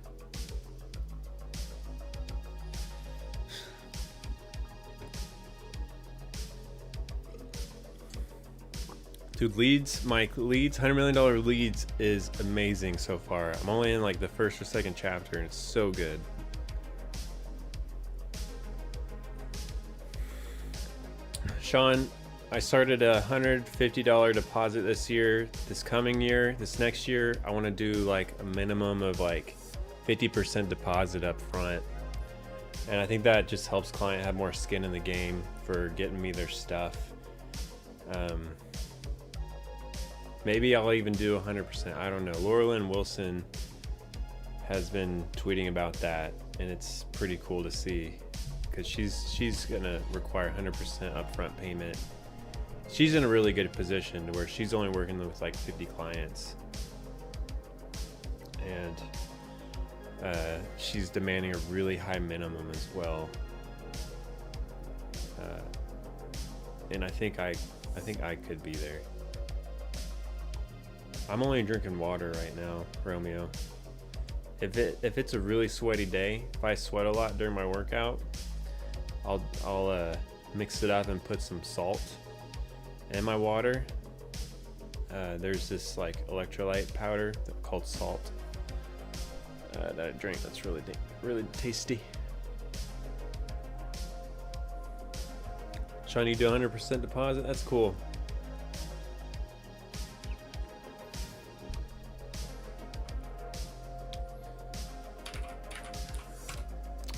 Dude, my leads, $100 million leads is amazing so far. I'm only in like the first or second chapter and it's so good. Sean, I started a $150 deposit this year. This coming year, this next year, I want to do like a minimum of like 50% deposit up front. And I think that just helps client have more skin in the game for getting me their stuff. Maybe I'll even do 100%. I don't know. Laurelyn Wilson has been tweeting about that, and it's pretty cool to see because she's gonna require 100% upfront payment. She's in a really good position to where she's only working with like 50 clients, and she's demanding a really high minimum as well. And I think I could be there. I'm only drinking water right now, Romeo. If it's a really sweaty day, if I sweat a lot during my workout, I'll mix it up and put some salt in my water. There's this like electrolyte powder called salt that I drink. That's really tasty. Sean, you do 100% deposit? That's cool.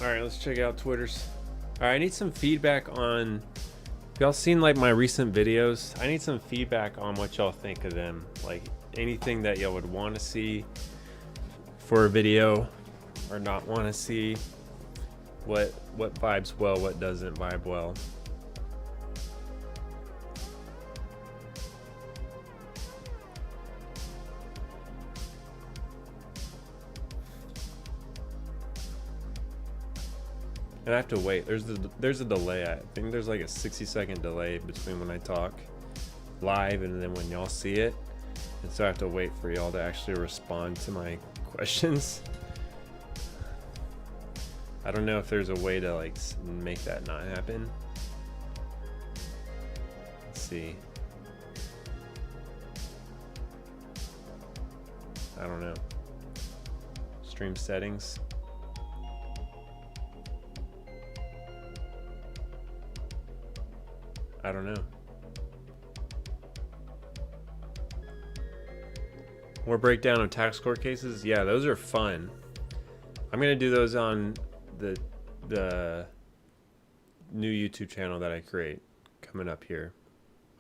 All right, let's check out Twitter's. All right, I need some feedback on. Y'all seen like my recent videos? I need some feedback on what y'all think of them. Like anything that y'all would want to see for a video or not want to see. What vibes well, what doesn't vibe well. And I have to wait. There's a delay. I think there's like a 60-second delay between when I talk live and then when y'all see it. And so I have to wait for y'all to actually respond to my questions. I don't know if there's a way to like make that not happen. Let's see. I don't know. Stream settings. I don't know. More breakdown of tax court cases. Yeah, those are fun. I'm gonna do those on the new YouTube channel that I create coming up here.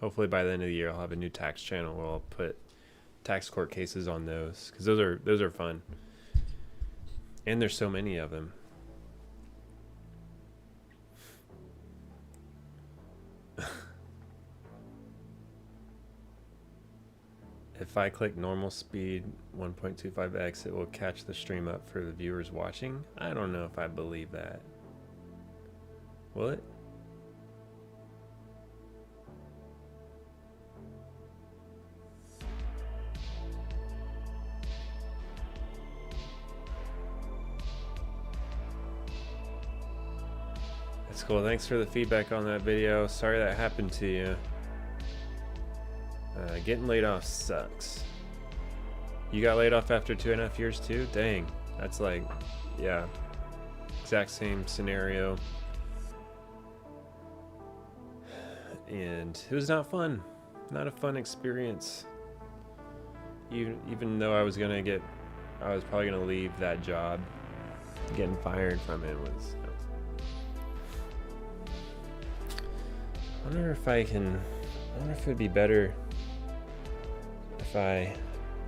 Hopefully by the end of the year I'll have a new tax channel where I'll put tax court cases on those, because those are fun. And there's so many of them. If I click normal speed 1.25x, it will catch the stream up for the viewers watching. I don't know if I believe that. Will it? That's cool. Thanks for the feedback on that video. Sorry that happened to you. Getting laid off sucks. You got laid off after 2.5 years too? Dang. That's like, yeah, exact same scenario. And it was not fun. Not a fun experience. Even though I was probably gonna leave that job. Getting fired from it was. I wonder if it'd be better if I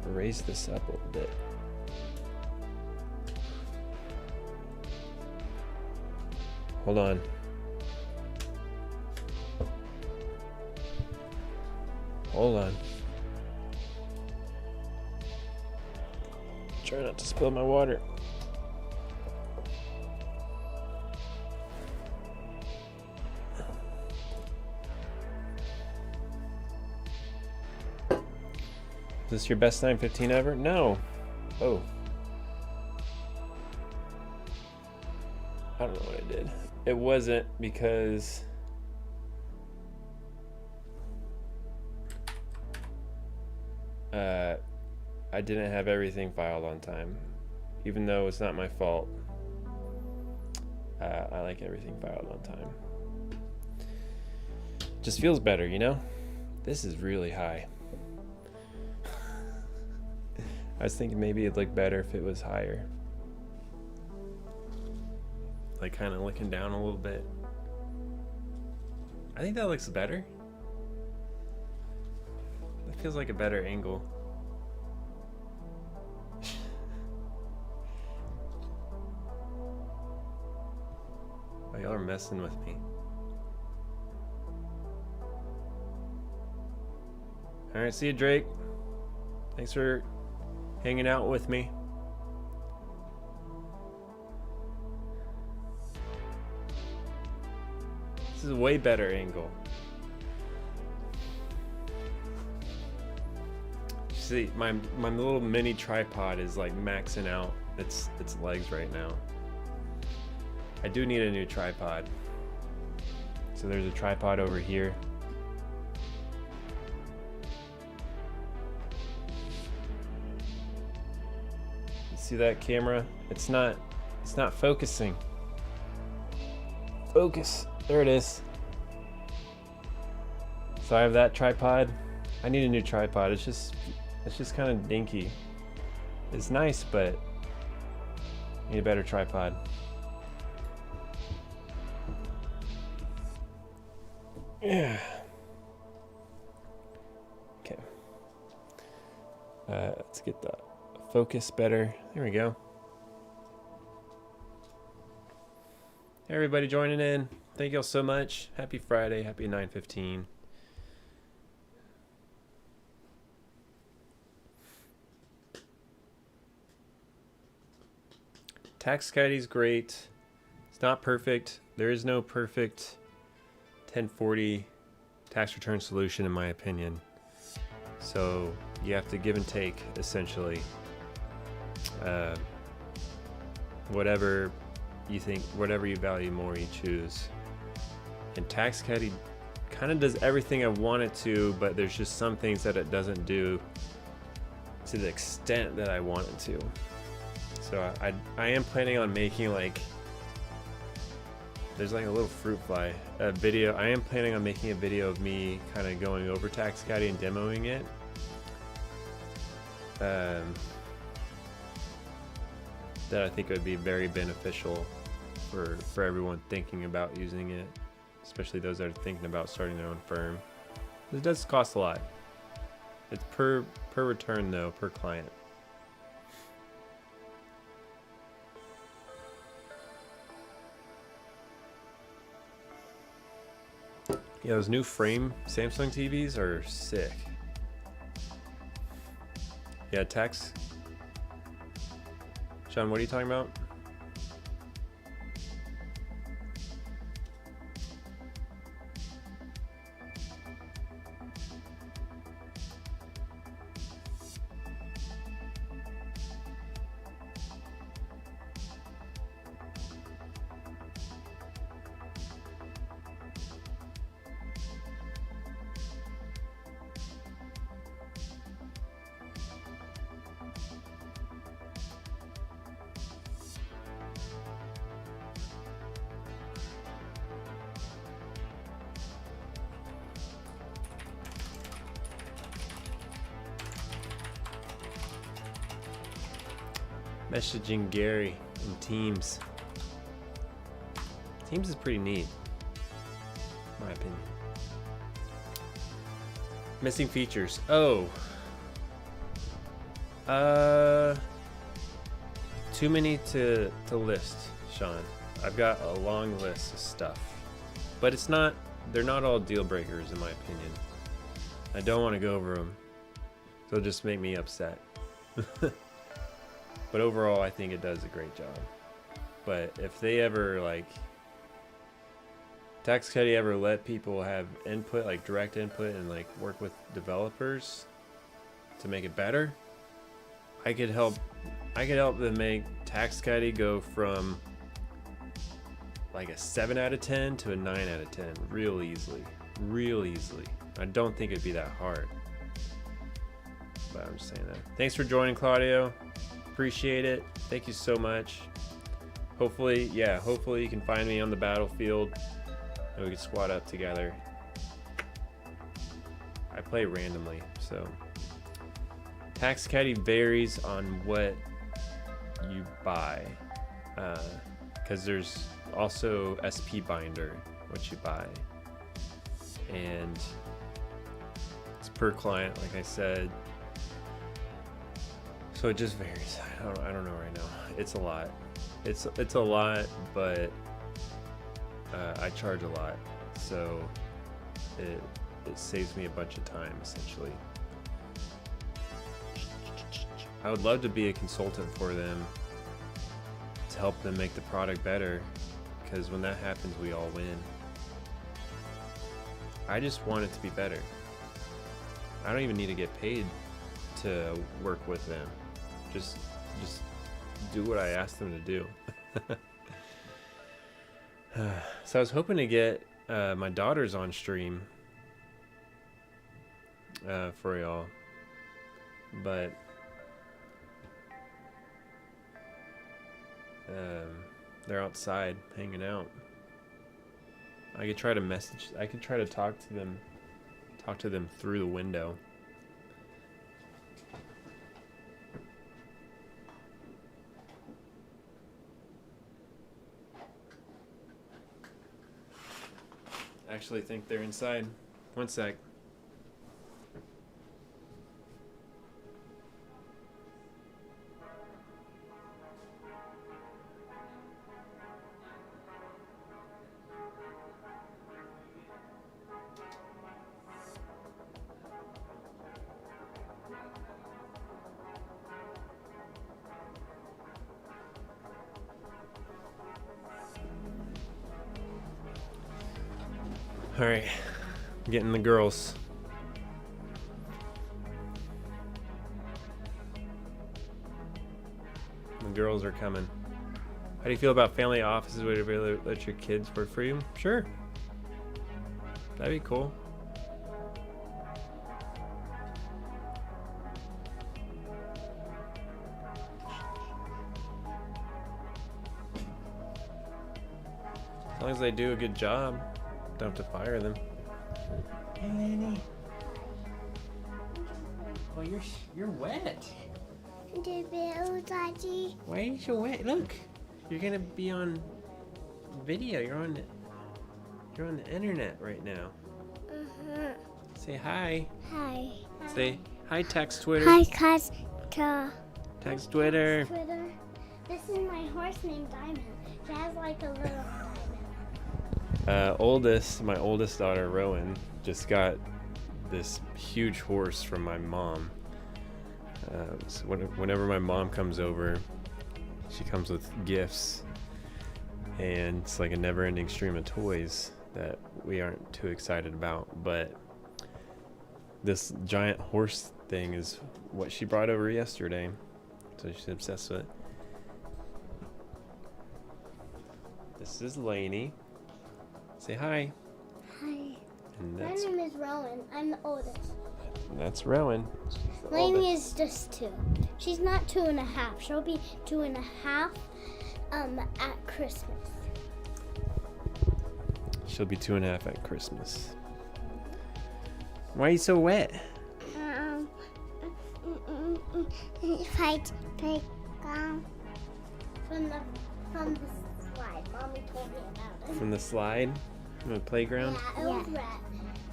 raise this up a little bit. Hold on. Hold on. Try not to spill my water. Is this your best 9:15 ever? No. Oh. I don't know what I did. It wasn't because I didn't have everything filed on time, even though it's not my fault. I like everything filed on time. Just feels better, you know? This is really high. I was thinking maybe it'd look better if it was higher. Like kind of looking down a little bit. I think that looks better. That feels like a better angle. Oh, y'all are messing with me. Alright, see you, Drake. Thanks for hanging out with me. This is a way better angle. See, my little mini tripod is like maxing out its legs right now. I do need a new tripod. So there's a tripod over here. See that camera? It's not focusing. Focus. There it is. So I have that tripod. I need a new tripod. It's just kind of dinky. It's nice, but I need a better tripod. Yeah. Okay. Let's get the focus better. There we go. Hey, everybody joining in. Thank you all so much. Happy Friday. Happy 9/15. Tax Caddy's great. It's not perfect. There is no perfect 1040 tax return solution in my opinion. So you have to give and take essentially. Whatever you think, whatever you value more, you choose. And Tax Caddy kind of does everything I want it to, but there's just some things that it doesn't do to the extent that I want it to. So I am planning on making like There's like a little fruit fly. A video. I am planning on making a video of me kind of going over Tax Caddy and demoing it. That I think would be very beneficial for everyone thinking about using it, especially those that are thinking about starting their own firm. It does cost a lot. It's per return though, per client. Yeah, those new frame Samsung TVs are sick. Yeah, tax. Sean, what are you talking about? Messaging Gary in Teams. Teams is pretty neat, in my opinion. Missing features. Oh. Too many to list, Sean. I've got a long list of stuff. But it's not, they're not all deal breakers in my opinion. I don't want to go over them. They'll just make me upset. But overall, I think it does a great job. But if they ever, like, Tax Caddy ever let people have input, like direct input, and like work with developers to make it better, I could help them make Tax Caddy go from like a 7 out of 10 to a 9 out of 10 real easily. I don't think it'd be that hard. But I'm just saying that. Thanks for joining, Claudio. Appreciate it. Thank you so much. Hopefully you can find me on the battlefield and we can squad up together. I play randomly, so Tax Caddy varies on what you buy, because there's also SP Binder, what you buy, and it's per client, like I said. So it just varies. I don't know right now. It's a lot. It's a lot, but I charge a lot, so it saves me a bunch of time essentially. I would love to be a consultant for them to help them make the product better, because when that happens, we all win. I just want it to be better. I don't even need to get paid to work with them. Just do what I ask them to do. So I was hoping to get my daughters on stream for y'all, but they're outside hanging out. I could try to talk to them through the window. I actually think they're inside. One sec. All right, getting the girls. The girls are coming. How do you feel about family offices? Would you really let your kids work for you? Sure. That'd be cool. As long as they do a good job, don't have to fire them. Hey, Nanny. Oh, you're wet. Daddy. Why are you so wet? Look, you're gonna be on video. You're on the internet right now. Say hi. Hi. Say hi. Text Twitter. Hi, Text Text Twitter. Twitter. This is my horse named Diamond. She has like a little diamond. My oldest daughter, Rowan, just got this huge horse from my mom. So whenever my mom comes over, she comes with gifts, and it's like a never-ending stream of toys that we aren't too excited about. But this giant horse thing is what she brought over yesterday, so she's obsessed with it. This is Lainey. Say hi. Hi. And My name is Rowan. I'm the oldest. that's Rowan. She's the Lainey oldest. is just 2. She's not 2.5. She'll be 2.5 at Christmas. She'll be 2.5 at Christmas. Why are you so wet? If I take from the slide. Mommy told me about it. From the slide? From the playground? Yeah, it was red.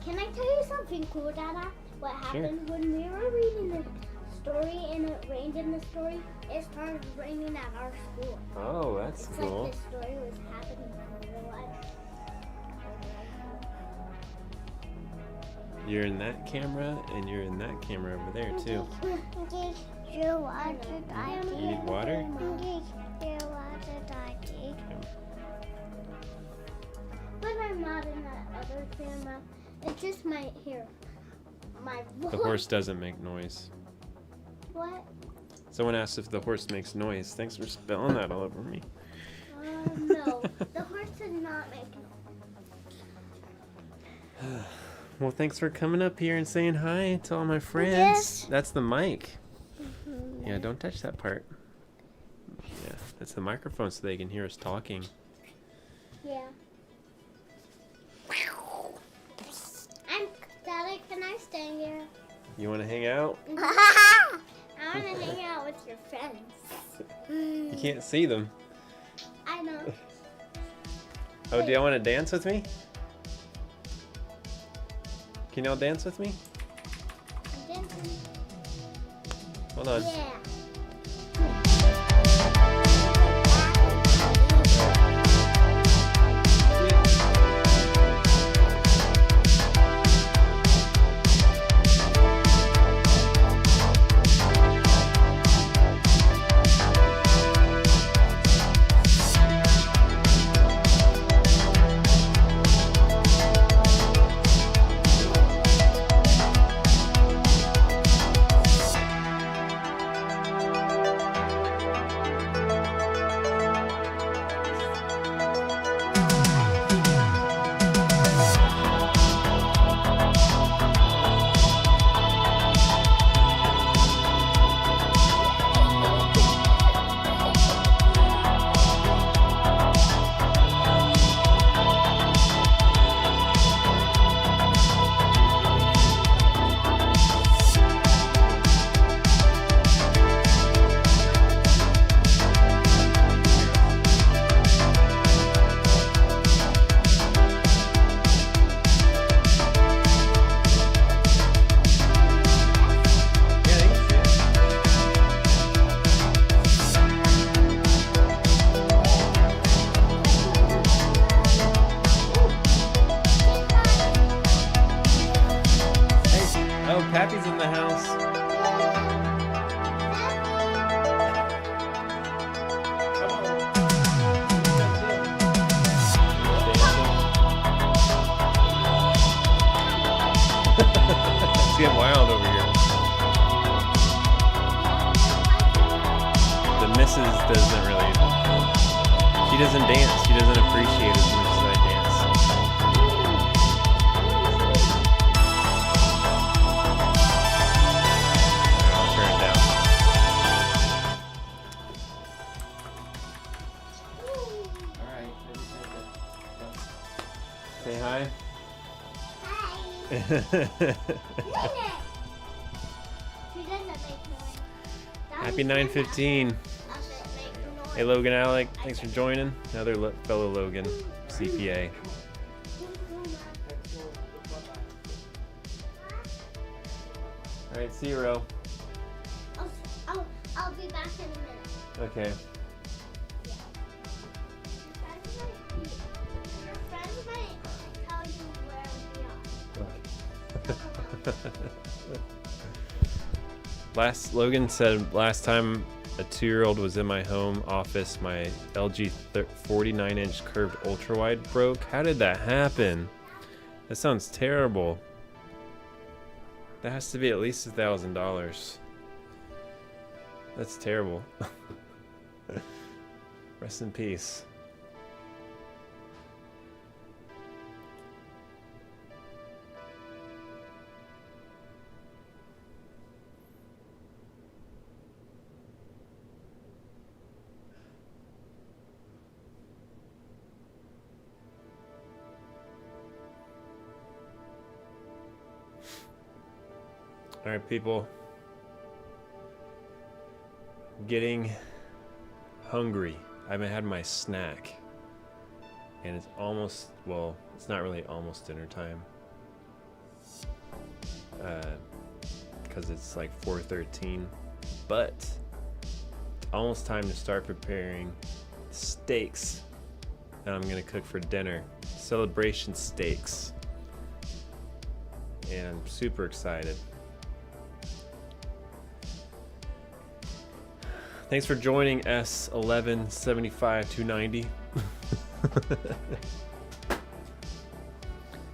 Can I tell you something cool, Dada? What happened when we were reading the story and it rained in the story? It started raining at our school. Oh, that's It's cool. like this story was happening in real life. You're in that camera, and you're in that camera over there, too. Your water, Daddy. You need water? Your water, Daddy. But I'm not in that other camera. It's just my hair. My voice. The horse doesn't make noise. What? Someone asked if the horse makes noise. Thanks for spilling that all over me. No. The horse does not make noise. Well, thanks for coming up here and saying hi to all my friends. Yes. That's the mic. Yeah, don't touch that part. Yeah, that's the microphone so they can hear us talking. Yeah. Daddy, can I stay here? You want to hang out? I want to hang out with your friends. You can't see them. I know. Oh, do y'all want to dance with me? Can y'all dance with me? Hold on. Yeah. Pappy's in the house. It's getting wild over here. The missus doesn't really. She doesn't dance. She doesn't appreciate as much as I dance. I'll turn it down. Alright, Say hi. Hi. She doesn't make noise. Happy 9:15. Hey Logan, Alec, thanks for joining. Another fellow Logan, CPA. All right, see you, Ro. I'll be back in a minute. Okay. Your friends might tell you where we are. Logan said last time a 2-year-old was in my home office, my LG 49-inch curved ultrawide broke. How did that happen? That sounds terrible. That has to be at least $1,000. That's terrible. Rest in peace. All right, people. Getting hungry. I haven't had my snack. And it's almost, well, it's not really almost dinner time. Because it's like 4:13. But it's almost time to start preparing steaks that I'm going to cook for dinner. Celebration steaks. And I'm super excited. Thanks for joining S1175-290.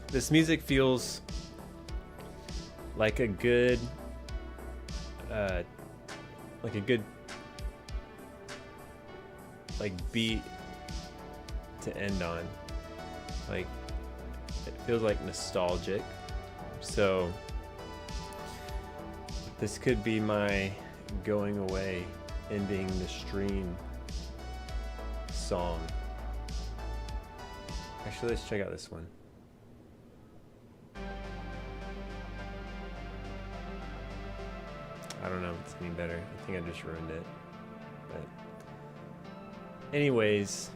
This music feels like a good, beat to end on. Like, it feels like nostalgic. So this could be my going away, ending the stream song. Actually, let's check out this one. I don't know if it's any better. I think I just ruined it. But anyways,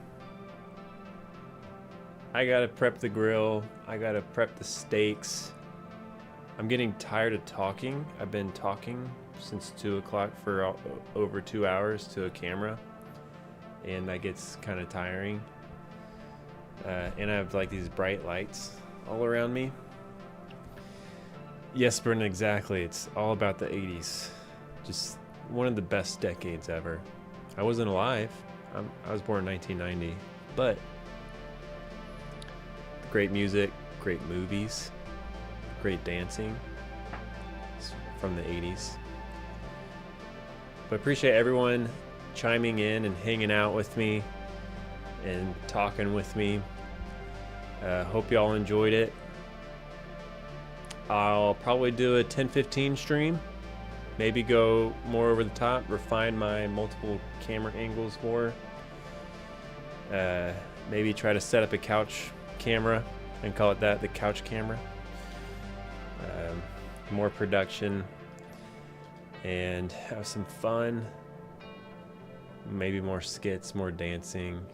I gotta prep the grill. I gotta prep the steaks. I'm getting tired of talking. I've been talking since 2 o'clock for over 2 hours to a camera, and that gets kind of tiring. And I have like these bright lights all around me. Yes, Brendan, exactly. It's all about the 80s. Just one of the best decades ever. I wasn't alive. I was born in 1990, but great music, great movies, great dancing. It's from the 80s. But I appreciate everyone chiming in and hanging out with me and talking with me. Hope y'all enjoyed it. I'll probably do a 10-15 stream. Maybe go more over the top, refine my multiple camera angles more. Maybe try to set up a couch camera and call it that, the couch camera. More production and have some fun. Maybe more skits, more dancing.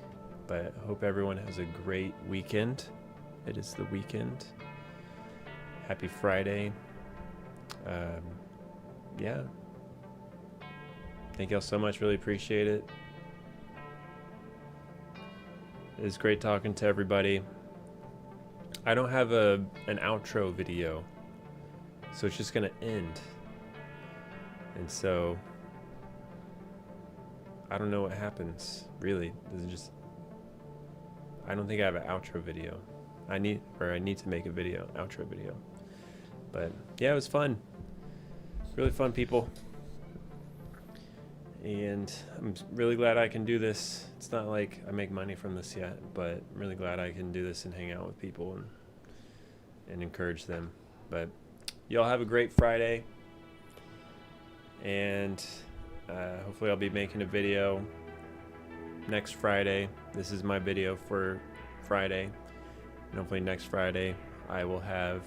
But I hope everyone has a great weekend. It is the weekend. Happy Friday. Yeah. Thank y'all so much. Really appreciate it. It was great talking to everybody. I don't have an outro video, so it's just gonna end. And so I don't know what happens, really. This is just, I don't think I have an outro video. I need to make a video, outro video. But yeah, it was fun. Really fun, people. And I'm really glad I can do this. It's not like I make money from this yet, but I'm really glad I can do this and hang out with people and encourage them. But y'all have a great Friday. And hopefully I'll be making a video next Friday. This is my video for Friday. And hopefully next Friday I will have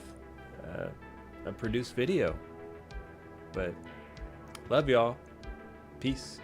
a produced video. But love y'all. Peace.